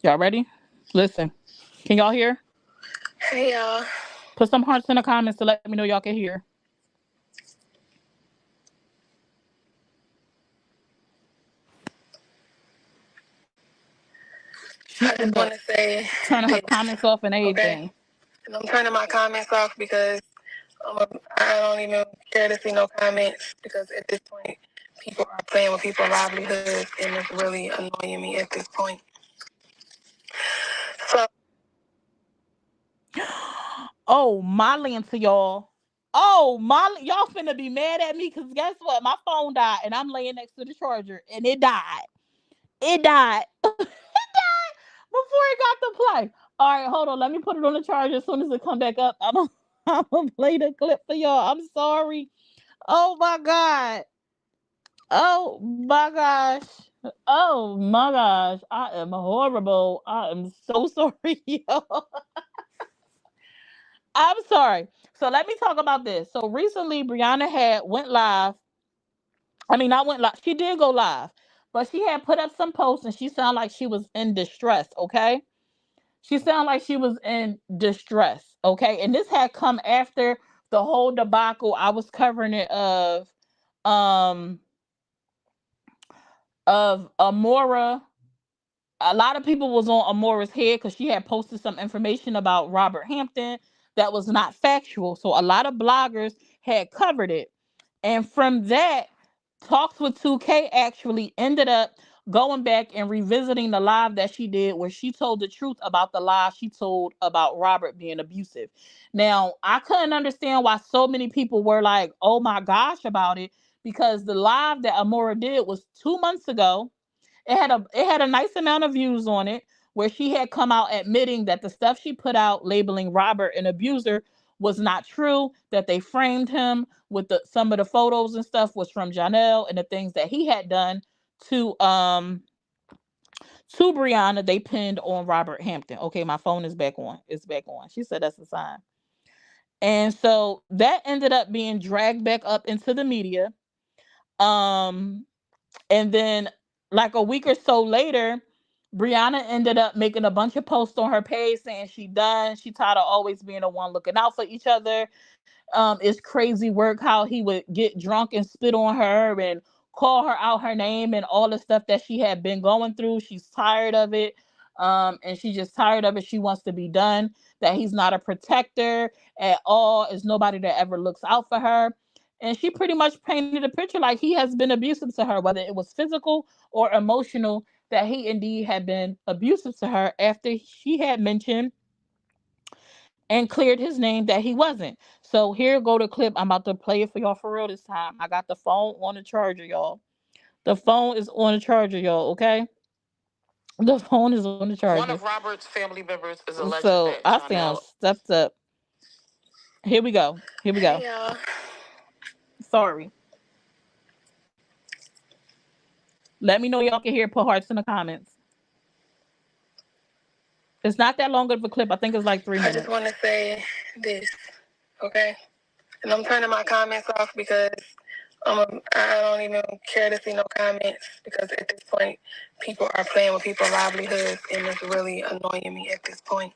Y'all ready? Listen. Can y'all hear? Hey, y'all. Put some hearts in the comments to let me know y'all can hear. I just want to say turning her comments off and everything. Okay. And I'm turning my comments off because I don't even care to see no comments because at this point, people are playing with people's livelihoods and it's really annoying me at this point. So, oh, my land to y'all. Oh, y'all finna be mad at me because guess what? My phone died and I'm laying next to the charger and it died. It died. It died before it got to play. All right, hold on. Let me put it on the charger as soon as it come back up. I'm gonna play the clip for y'all. I'm sorry. Oh my god. Oh my gosh. Oh my gosh. I am horrible. I am so sorry, y'all. I'm sorry. So let me talk about this. So recently Brianna had went live. I mean, not went live. She did go live, but she had put up some posts and she sounded like she was in distress, okay? She sounded like she was in distress, okay? And this had come after the whole debacle I was covering it um of Amora. A lot of people was on Amora's head because she had posted some information about Robert Hampton that was not factual. So a lot of bloggers had covered it. And from that, Talks with 2K actually ended up going back and revisiting the live that she did where she told the truth about the lie she told about Robert being abusive. Now, I couldn't understand why so many people were like, oh my gosh, about it because the live that Amora did was 2 months ago. It had a nice amount of views on it, where she had come out admitting that the stuff she put out labeling Robert an abuser was not true, that they framed him with some of the photos and stuff was from Janelle, and the things that he had done to to Brianna, they pinned on Robert Hampton. Okay, my phone is back on. It's back on. She said that's a sign. And so that ended up being dragged back up into the media. Um, and then like a week or so later, Brianna ended up making a bunch of posts on her page saying she done. She tired of always being the one looking out for each other. It's crazy work how he would get drunk and spit on her and call her out her name and all the stuff that she had been going through. She's tired of it. And she's just tired of it. She wants to be done. That he's not a protector at all. Is nobody that ever looks out for her. And she pretty much painted a picture like he has been abusive to her, whether it was physical or emotional, that he indeed had been abusive to her after she had mentioned and cleared his name that he wasn't. So here go the clip. I'm about to play it for y'all for real this time. I got the phone on the charger, y'all. The phone is on the charger, y'all, okay? The phone is on the charger. One of Robert's family members is alleged so that I sound stepped up. Here we go. Here we go. Hey, y'all. Sorry. Let me know y'all can hear. Put hearts in the comments. It's not that long of a clip. I think it's like 3 minutes. I just want to say this, okay? And I'm turning my comments off because I don't even care to see no comments, because at this point, people are playing with people's livelihoods, and it's really annoying me at this point.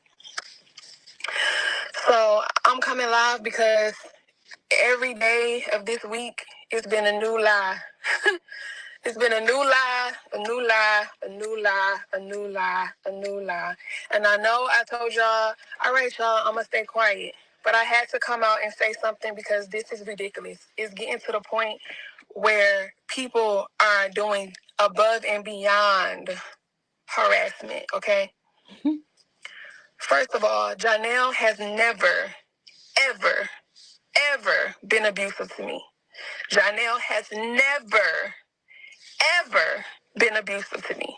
So I'm coming live because every day of this week, it's been a new lie. It's been a new lie, a new lie, a new lie, a new lie, a new lie. And I know I told y'all, all right, y'all, I'm going to stay quiet. But I had to come out and say something because this is ridiculous. It's getting to the point where people are doing above and beyond harassment, okay? First of all, Janelle has never, ever, ever been abusive to me. Janelle has never, ever been abusive to me.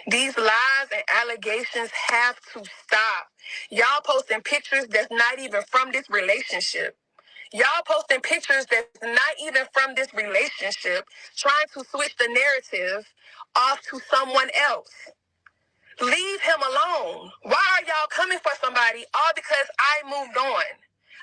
These lies and allegations have to stop. Y'all posting pictures that's not even from this relationship. Y'all posting pictures that's not even from this relationship, trying to switch the narrative off to someone else. Leave him alone. Why are y'all coming for somebody all because I moved on?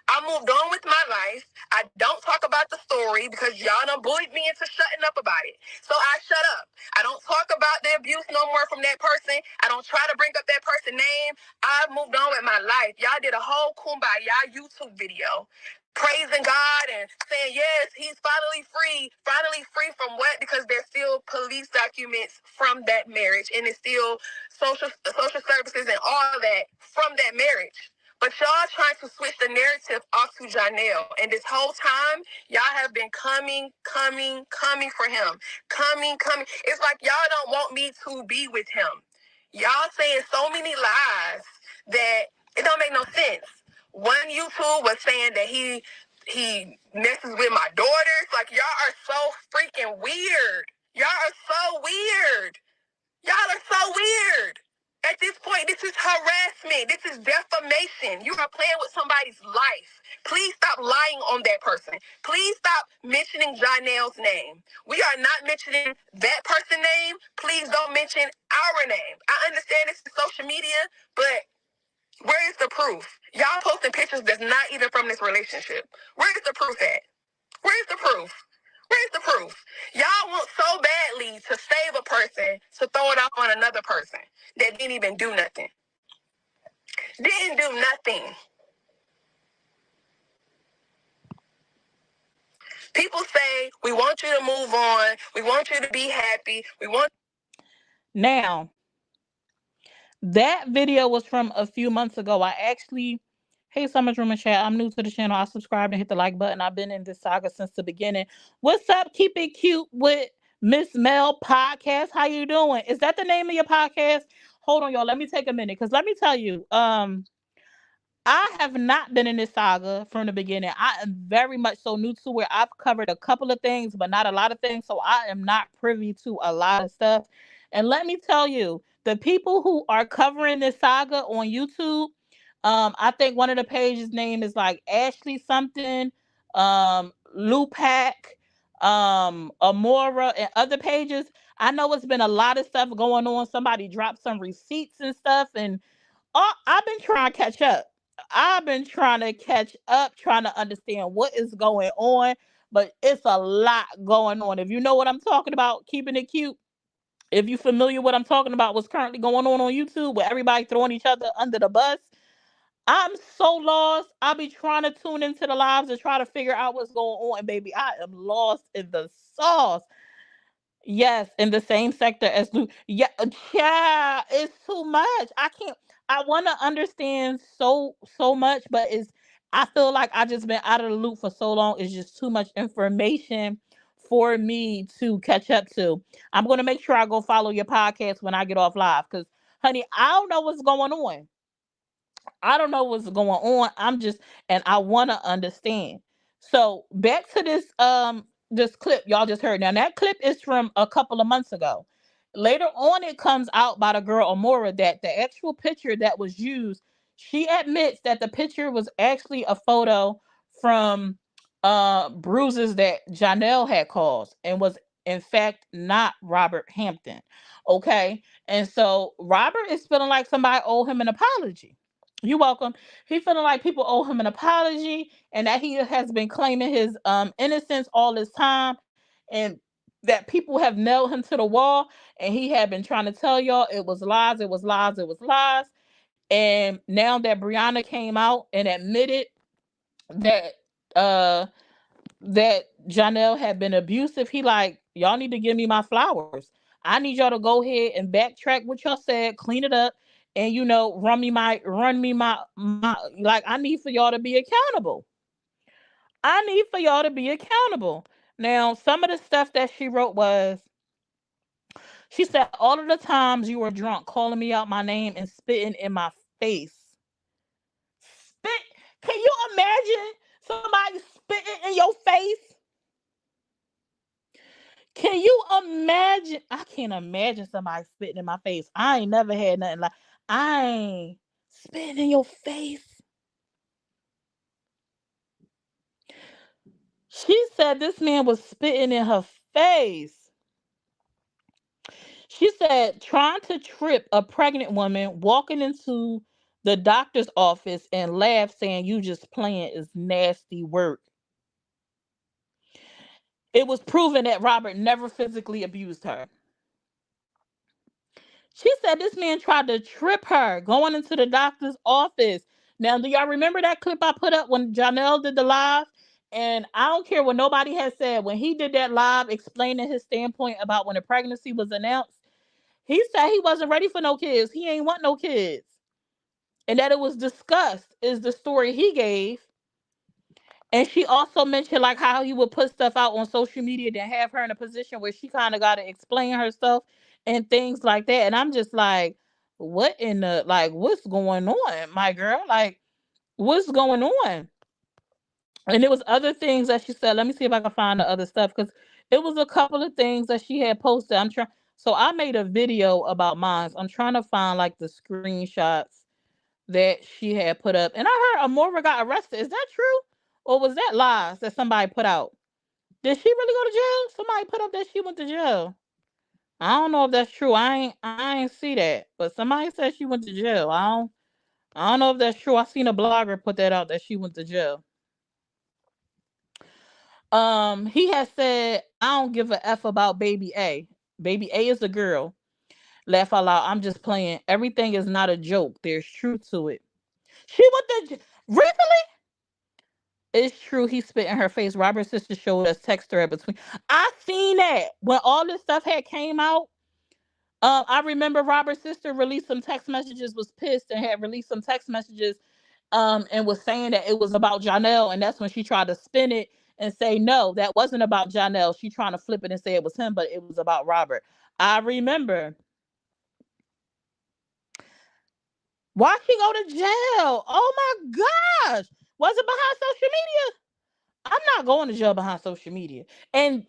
I moved on with my life. I don't talk about the story because y'all done bullied me into shutting up about it. So I shut up. I don't talk about the abuse no more from that person. I don't try to bring up that person's name. I've moved on with my life. Y'all did a whole Kumbaya YouTube video praising God and saying, yes, he's finally free. Finally free from what? Because there's still police documents from that marriage, and it's still social services and all that from that marriage. But y'all trying to switch the narrative off to Janelle. And this whole time, y'all have been coming for him. Coming. It's like y'all don't want me to be with him. Y'all saying so many lies that it don't make no sense. One YouTube was saying that he messes with my daughters. Like, y'all are so freaking weird. Y'all are so weird. Y'all are so weird. At this point, this is harassment. This is defamation. You are playing with somebody's life. Please stop lying on that person. Please stop mentioning Janelle's name. We are not mentioning that person's name. Please don't mention our name. I understand this is social media, but where is the proof? Y'all posting pictures that's not even from this relationship. Where is the proof at? Where is the proof? Where's the proof? Y'all want so badly to save a person to throw it off on another person that didn't even do nothing. Didn't do nothing. People say, we want you to move on. We want you to be happy. Now, that video was from a few months ago. Hey, Summer's Room and Chat. I'm new to the channel. I subscribed and hit the like button. I've been in this saga since the beginning. What's up? Keep it cute with Miss Mel Podcast. How you doing? Is that the name of your podcast? Hold on, y'all. Let me take a minute, because let me tell you, I have not been in this saga from the beginning. I am very much so new to it. I've covered a couple of things, but not a lot of things. So I am not privy to a lot of stuff. And let me tell you, the people who are covering this saga on YouTube, I think one of the pages name is like Ashley something, Lupac, Amora, and other pages. I know it's been a lot of stuff going on. Somebody dropped some receipts and stuff, and I've been trying to catch up. I've been trying to catch up, trying to understand what is going on, but it's a lot going on. If you know what I'm talking about, keeping it cute. If you're familiar with what I'm talking about, what's currently going on YouTube, with everybody throwing each other under the bus, I'm so lost. I'll be trying to tune into the lives and try to figure out what's going on, and baby, I am lost in the sauce. Yes, in the same sector as Luke. Yeah, yeah, it's too much. I can't. I want to understand so much, but it's. I feel like I just been out of the loop for so long. It's just too much information for me to catch up to. I'm gonna make sure I go follow your podcast when I get off live, because, honey, I don't know what's going on. I don't know what's going on. I'm just, and I want to understand. So back to this clip y'all just heard. Now that clip is from a couple of months ago. Later on, it comes out by the girl Amora that the actual picture that was used, she admits that the picture was actually a photo from bruises that Janelle had caused, and was in fact not Robert Hampton. Okay. And so Robert is feeling like somebody owe him an apology. You're welcome. He feeling like people owe him an apology, and that he has been claiming his innocence all this time, and that people have nailed him to the wall, and he had been trying to tell y'all it was lies, it was lies, it was lies. And now that Brianna came out and admitted that uh that Janelle had been abusive, he like, y'all need to give me my flowers. I need y'all to go ahead and backtrack what y'all said, clean it up, and run me my like, I need for y'all to be accountable. I need for y'all to be accountable. Now, some of the stuff that she wrote was, she said, all of the times you were drunk, calling me out my name and spitting in my face. Spit. Can you imagine somebody spitting in your face? Can you imagine? I can't imagine somebody spitting in my face. I ain't never had nothing like, I ain't spitting in your face. She said this man was spitting in her face. She said trying to trip a pregnant woman walking into the doctor's office and laugh, saying you just playing, is nasty work. It was proven that Robert never physically abused her. She said this man tried to trip her going into the doctor's office. Now, do y'all remember that clip I put up when Janelle did the live? And I don't care what nobody has said. When he did that live explaining his standpoint about when the pregnancy was announced, he said he wasn't ready for no kids. He ain't want no kids. And that it was discussed, is the story he gave. And she also mentioned like how he would put stuff out on social media to have her in a position where she kind of got to explain herself and things like that. And I'm just like, what in the, like, what's going on, my girl? Like, what's going on? And there was other things that she said. Let me see if I can find the other stuff, because it was a couple of things that she had posted. I'm trying. So I made a video about mine. I'm trying to find like the screenshots that she had put up. And I heard Amora got arrested. Is that true? Or was that lies that somebody put out? Did she really go to jail? Somebody put up that she went to jail. I don't know if that's true. I ain't see that. But somebody said she went to jail. I don't know if that's true. I seen a blogger put that out that she went to jail. He has said, I don't give a F about baby A. Baby A is a girl. Laugh out loud. I'm just playing. Everything is not a joke. There's truth to it. She went to really? It's true. He spit in her face. Robert's sister showed us text thread between. I seen that when all this stuff had came out. I remember Robert's sister released some text messages, was pissed, and had released some text messages, and was saying that it was about Janelle, and that's when she tried to spin it and say no, that wasn't about Janelle. She trying to flip it and say it was him, but it was about Robert. I remember. Why she go to jail? Oh my gosh. Was it behind social media? I'm not going to jail behind social media. And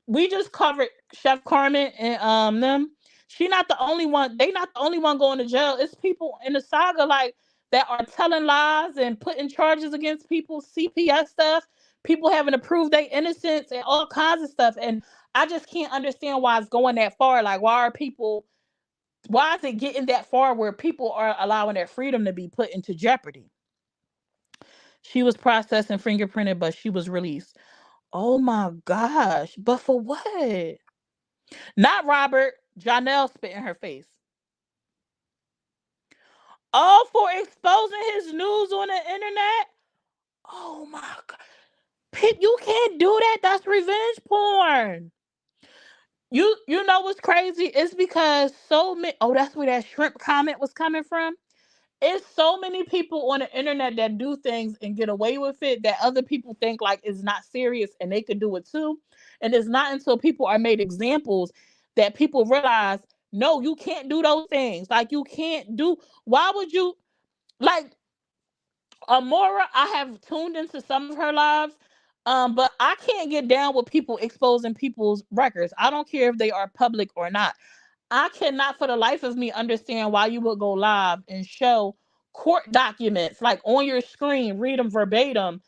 we just covered Chef Carmen and them. She not the only one. They not the only one going to jail. It's people in the saga like that are telling lies and putting charges against people, CPS stuff, people having to prove their innocence and all kinds of stuff. And I just can't understand why it's going that far. Like why is it getting that far where people are allowing their freedom to be put into jeopardy? She was processed and fingerprinted, but she was released. Oh my gosh. But for what? Not Robert. Janelle spit in her face. All for exposing his news on the internet? Oh my god. Pip, you can't do that. That's revenge porn. You know what's crazy? It's because so many that's where that shrimp comment was coming from. It's so many people on the internet that do things and get away with it that other people think like is not serious and they can do it too. And it's not until people are made examples that people realize, no, you can't do those things. Like you can't do. Why would you like Amora? I have tuned into some of her lives, but I can't get down with people exposing people's records. I don't care if they are public or not. I cannot for the life of me understand why you would go live and show court documents like on your screen, read them verbatim.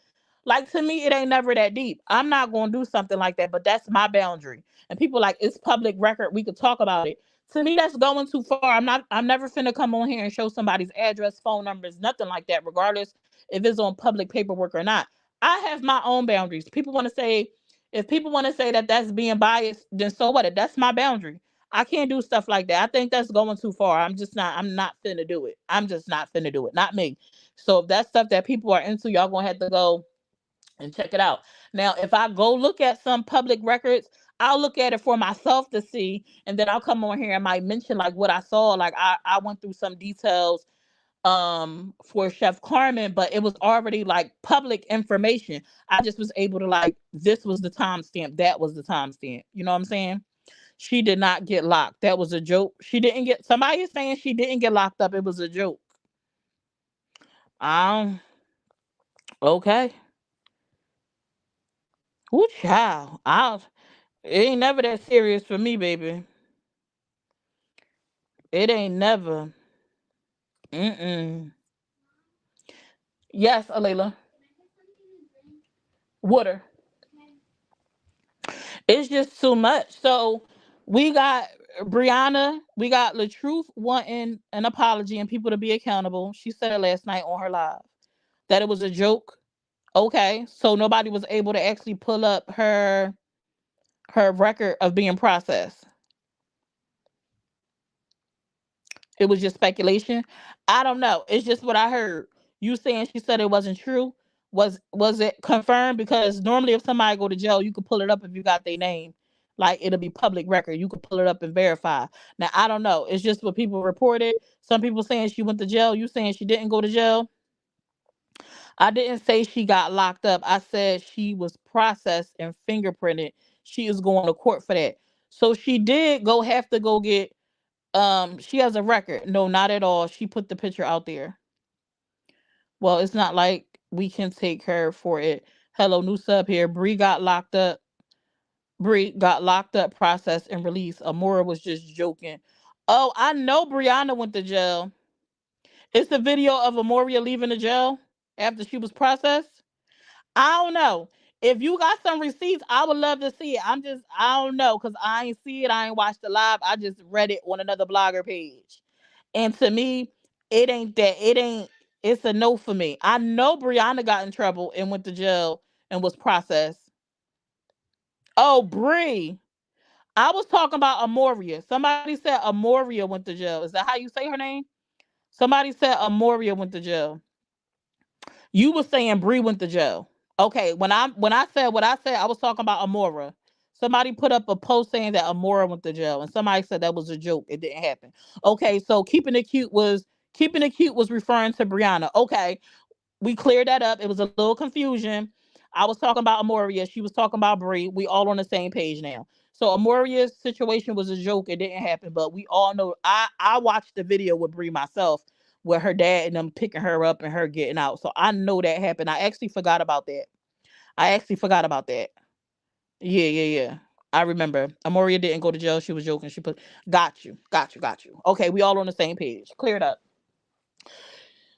Like to me, it ain't never that deep. I'm not gonna do something like that, but that's my boundary. And people like it's public record, we could talk about it. To me, that's going too far. I'm never finna come on here and show somebody's address, phone numbers, nothing like that, regardless if it's on public paperwork or not. I have my own boundaries. People want to say, if people want to say that that's being biased, then so what? That's my boundary. I can't do stuff like that. I think that's going too far. I'm not finna do it. I'm just not finna do it. Not me. So if that's stuff that people are into, y'all gonna have to go and check it out. Now, if I go look at some public records, I'll look at it for myself to see, and then I'll come on here and might mention like what I saw. Like I went through some details for Chef Carmen, but it was already like public information. I just was able to like this was the timestamp, that was the timestamp. You know what I'm saying? She did not get locked. That was a joke. She didn't get somebody is saying she didn't get locked up. It was a joke. Um, okay. Ooh, child. It ain't never that serious for me, baby. It ain't never. Mm-mm. Yes, Alayla. Water. It's just too much. So we got Brianna, we got LaTruth wanting an apology and people to be accountable. She said it last night on her live that it was a joke. Okay, so nobody was able to actually pull up her record of being processed. It was just speculation. I don't know. It's just what I heard. You saying she said it wasn't true. Was it confirmed? Because normally if somebody go to jail, you could pull it up if you got their name. Like it'll be public record. You could pull it up and verify. Now I don't know. It's just what people reported. Some people saying she went to jail. You saying she didn't go to jail. I didn't say she got locked up. I said she was processed and fingerprinted. She is going to court for that. So she did go have to go get she has a record. No, not at all. She put the picture out there. Well, it's not like we can take her for it. Hello, new sub here. Bree got locked up. Bree got locked up, processed, and released. Amora was just joking. Oh, I know Brianna went to jail. It's the video of Amoria leaving the jail after she was processed. I don't know. If you got some receipts, I would love to see it. I don't know, because I ain't see it. I ain't watched the live. I just read it on another blogger page. And to me, it ain't that. It's a no for me. I know Brianna got in trouble and went to jail and was processed. Oh, Bree. I was talking about Amoria. Somebody said Amoria went to jail. Is that how you say her name? Somebody said Amoria went to jail. You were saying Bree went to jail. Okay, when I said what I said, I was talking about Amora. Somebody put up a post saying that Amora went to jail, and somebody said that was a joke. It didn't happen. Okay, so keeping it cute was referring to Brianna. Okay, we cleared that up. It was a little confusion. I was talking about Amoria. She was talking about Bree. We all on the same page now. So Amoria's situation was a joke. It didn't happen, but we all know. I watched the video with Bree myself. with her dad and them picking her up and her getting out. So I know that happened. I actually forgot about that. I actually forgot about that. Yeah, yeah, yeah. I remember. Amoria didn't go to jail. She was joking. She put, got you, got you, got you. Okay, we all on the same page. Cleared up.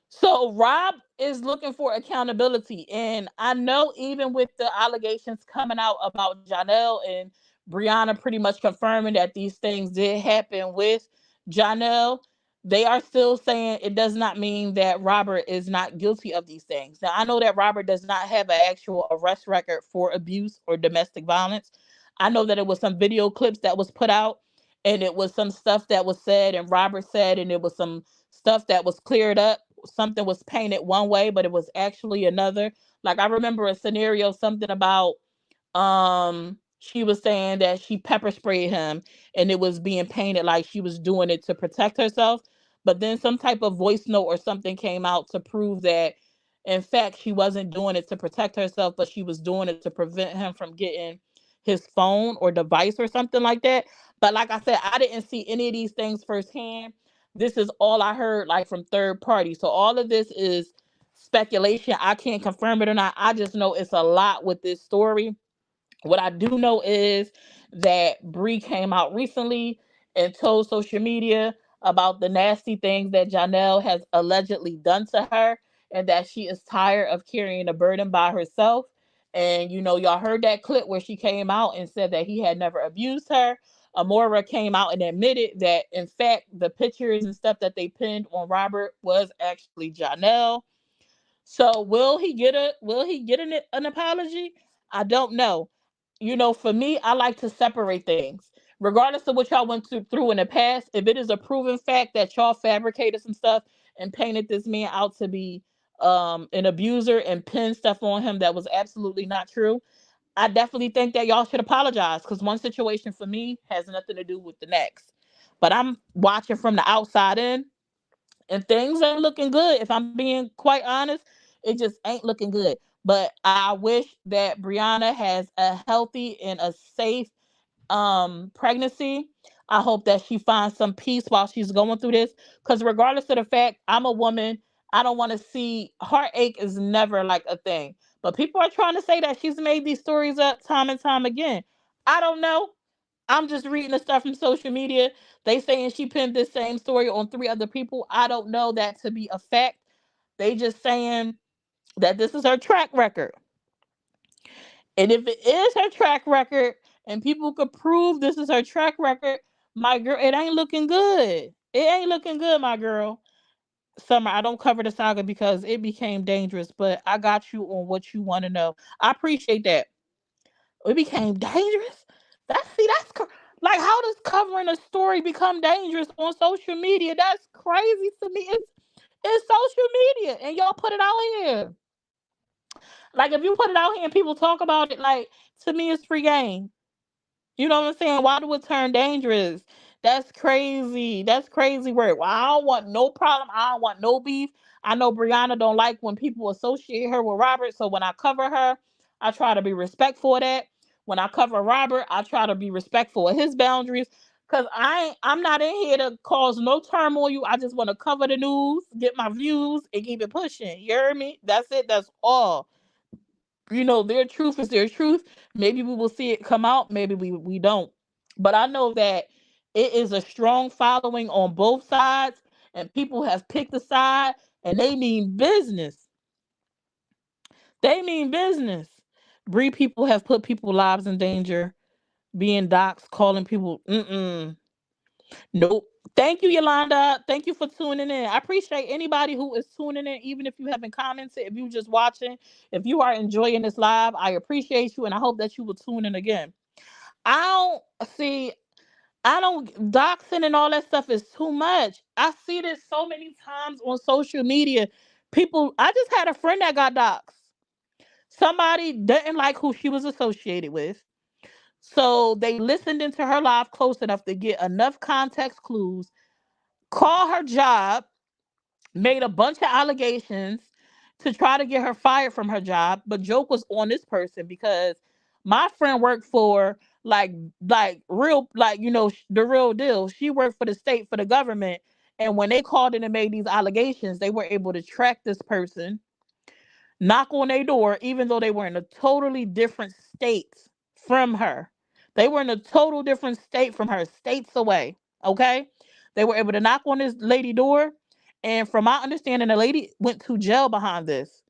So Rob is looking for accountability, and I know even with the allegations coming out about Janelle and Brianna pretty much confirming that these things did happen with Janelle, they are still saying it does not mean that Robert is not guilty of these things. Now I know that Robert does not have an actual arrest record for abuse or domestic violence. I know that it was some video clips that was put out, and it was some stuff that was said, and Robert said, and it was some stuff that was cleared up. Something was painted one way but it was actually another. Like I remember a scenario, something about she was saying that she pepper sprayed him and it was being painted like she was doing it to protect herself, but then some type of voice note or something came out to prove that in fact she wasn't doing it to protect herself, but she was doing it to prevent him from getting his phone or device or something like that. But like I said, I didn't see any of these things firsthand. This is all I heard like from third party. So all of this is speculation. I can't confirm it or not. I just know it's a lot with this story. What I do know is that Bree came out recently and told social media about the nasty things that Janelle has allegedly done to her, and that she is tired of carrying the burden by herself. And y'all heard that clip where she came out and said that he had never abused her. Amora came out and admitted that in fact the pictures and stuff that they pinned on Robert was actually Janelle. So will he get an apology? I don't know. For me, I like to separate things. Regardless of what y'all through in the past, if it is a proven fact that y'all fabricated some stuff and painted this man out to be an abuser and pinned stuff on him that was absolutely not true, I definitely think that y'all should apologize, because one situation for me has nothing to do with the next. But I'm watching from the outside in, and things ain't looking good. If I'm being quite honest, it just ain't looking good. But I wish that Brianna has a healthy and a safe pregnancy. I hope that she finds some peace while she's going through this, because regardless of the fact I'm a woman, I don't want to see heartache is never like a thing. But people are trying to say that she's made these stories up time and time again. I don't know. I'm just reading the stuff from social media. They saying she pinned this same story on three other people. I don't know that to be a fact. They just saying that this is her track record. And if it is her track record and people could prove this is her track record, my girl, it ain't looking good. It ain't looking good, my girl. Summer, I don't cover the saga because it became dangerous, but I got you on what you want to know. I appreciate that. It became dangerous. Like, how does covering a story become dangerous on social media? That's crazy to me. It's social media, and y'all put it out here. Like, if you put it out here and people talk about it, like, to me, it's free game. You know what I'm saying? Why do it turn dangerous? That's crazy. That's crazy work. Well, I don't want no problem. I don't want no beef. I know Brianna don't like when people associate her with Robert. So when I cover her, I try to be respectful of that. When I cover Robert, I try to be respectful of his boundaries. Cause I'm not in here to cause no turmoil. I just want to cover the news, get my views, and keep it pushing. You hear me? That's it. That's all. Their truth is their truth. Maybe we will see it come out, maybe we don't. But I know that it is a strong following on both sides, and people have picked a side, and they mean business. They mean business. Bree people have put people's lives in danger, being doxxed, calling people, nope. Thank you, Yolanda. Thank you for tuning in. I appreciate anybody who is tuning in, even if you haven't commented, if you just watching, if you are enjoying this live, I appreciate you, and I hope that you will tune in again. I don't see, I don't, doxing and all that stuff is too much. I see this so many times on social media. People, I just had a friend that got doxxed. Somebody didn't like who she was associated with. So they listened into her live close enough to get enough context clues, call her job, made a bunch of allegations to try to get her fired from her job. But joke was on this person because my friend worked for like real, like the real deal. She worked for the state, for the government, And when they called in and made these allegations, they were able to track this person, knock on their door, even though they were in a totally different state from her. They were in a total different state from her, states away. Okay. They were able to knock on this lady door. And from my understanding, the lady went to jail behind this.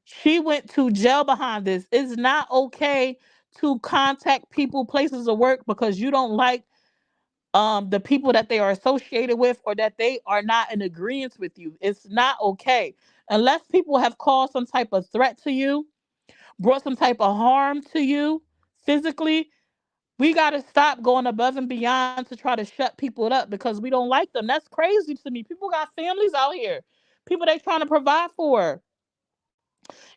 She went to jail behind this. It's not okay to contact people, places of work because you don't like the people that they are associated with or that they are not in agreement with you. It's not okay. Unless people have caused some type of threat to you, brought some type of harm to you physically, we got to stop going above and beyond to try to shut people up because we don't like them. That's crazy to me. People got families out here, people they trying to provide for.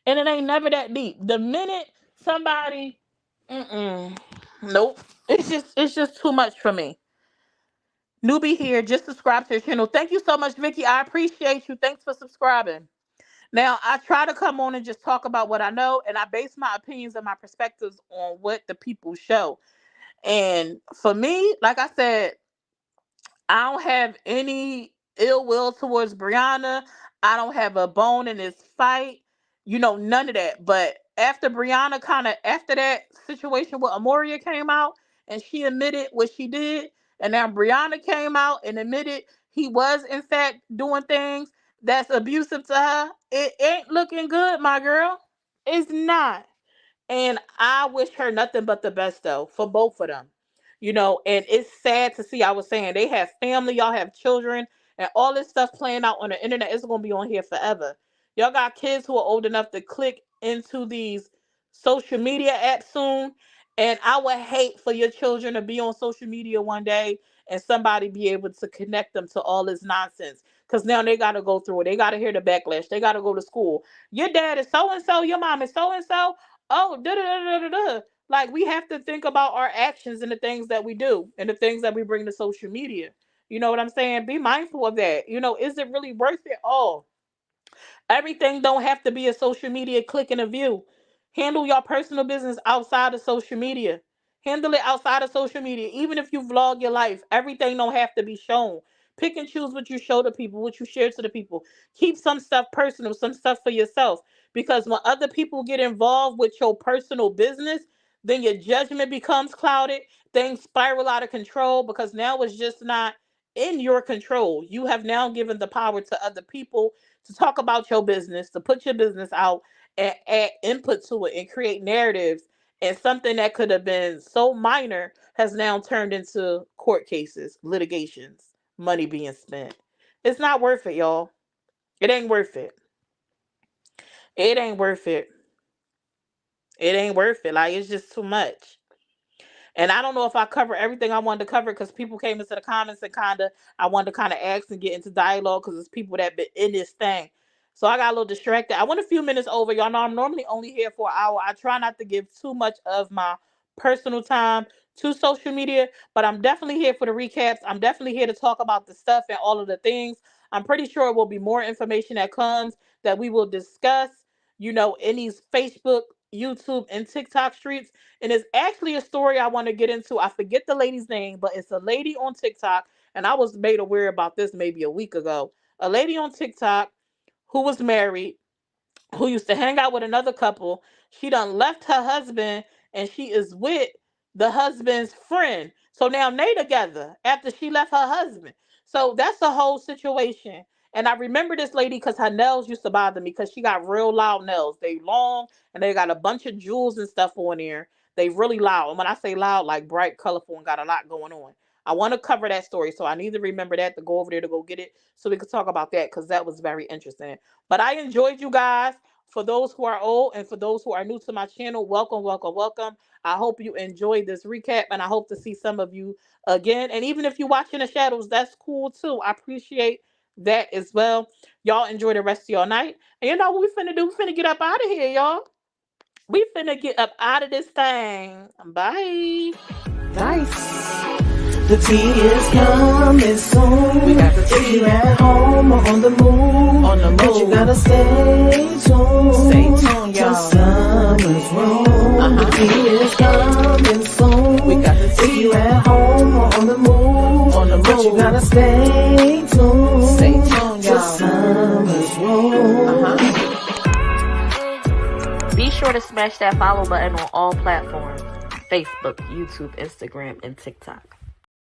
And it ain't never that deep. The minute somebody, nope, it's just too much for me. Newbie here, just subscribe to the channel. Thank you so much, Vicky. I appreciate you. Thanks for subscribing. Now, I try to come on and just talk about what I know, and I base my opinions and my perspectives on what the people show. And for me, like I said, I don't have any ill will towards Brianna. I don't have a bone in this fight. None of that. But after Brianna after that situation with Amoria came out and she admitted what she did, and now Brianna came out and admitted he was in fact doing things that's abusive to her, it ain't looking good, my girl. It's not. And I wish her nothing but the best though for both of them. And it's sad to see. I was saying they have family, y'all have children, and all this stuff playing out on the internet is gonna be on here forever. Y'all got kids who are old enough to click into these social media apps soon. And I would hate for your children to be on social media one day and somebody be able to connect them to all this nonsense. Because now they got to go through it. They got to hear the backlash. They got to go to school. Your dad is so and so. Your mom is so and so. Oh, da da da da da. Like, we have to think about our actions and the things that we do and the things that we bring to social media. You know what I'm saying? Be mindful of that. Is it really worth it all? Everything don't have to be a social media click and a view. Handle your personal business outside of social media. Handle it outside of social media. Even if you vlog your life, everything don't have to be shown. Pick and choose what you show to people, what you share to the people. Keep some stuff personal, some stuff for yourself. Because when other people get involved with your personal business, then your judgment becomes clouded. Things spiral out of control because now it's just not in your control. You have now given the power to other people to talk about your business, to put your business out and add input to it and create narratives. And something that could have been so minor has now turned into court cases, litigations, money being spent. It's not worth it, y'all. It ain't worth it. It ain't worth it. It ain't worth it. Like, it's just too much. And I don't know if I cover everything I wanted to cover because people came into the comments and I wanted to kind of ask and get into dialogue because it's people that been in this thing. So I got a little distracted. I went a few minutes over. Y'all know I'm normally only here for an hour. I try not to give too much of my personal time to social media, but I'm definitely here for the recaps. I'm definitely here to talk about the stuff and all of the things. I'm pretty sure it will be more information that comes that we will discuss, in these Facebook, YouTube, and TikTok streets. And it's actually a story I want to get into. I forget the lady's name, but it's a lady on TikTok, and I was made aware about this maybe a week ago. A lady on TikTok who was married, who used to hang out with another couple. She done left her husband, and she is with the husband's friend. So now they together after she left her husband. So that's the whole situation. And I remember this lady because her nails used to bother me because she got real loud nails. They long and they got a bunch of jewels and stuff on there. They really loud. And when I say loud, like bright, colorful, and got a lot going on. I want to cover that story. So I need to remember that to go over there to go get it so we could talk about that because that was very interesting. But I enjoyed you guys. For those who are old and for those who are new to my channel, welcome, welcome, welcome. I hope you enjoyed this recap and I hope to see some of you again. And even if you're watching the shadows, that's cool too. I appreciate that as well. Y'all enjoy the rest of your night. And you know what we finna do? We finna get up out of here, y'all. We finna get up out of this thing. Bye. Dice. The tea is coming soon. We got the tea. If you at home or on the move, but you gotta stay tuned. Stay tuned, y'all. Summer's room. The tea is coming soon. We got the tea. If you at home or on the move, but you gotta stay tuned. sure to smash that follow button on all platforms: Facebook, YouTube, Instagram, and TikTok.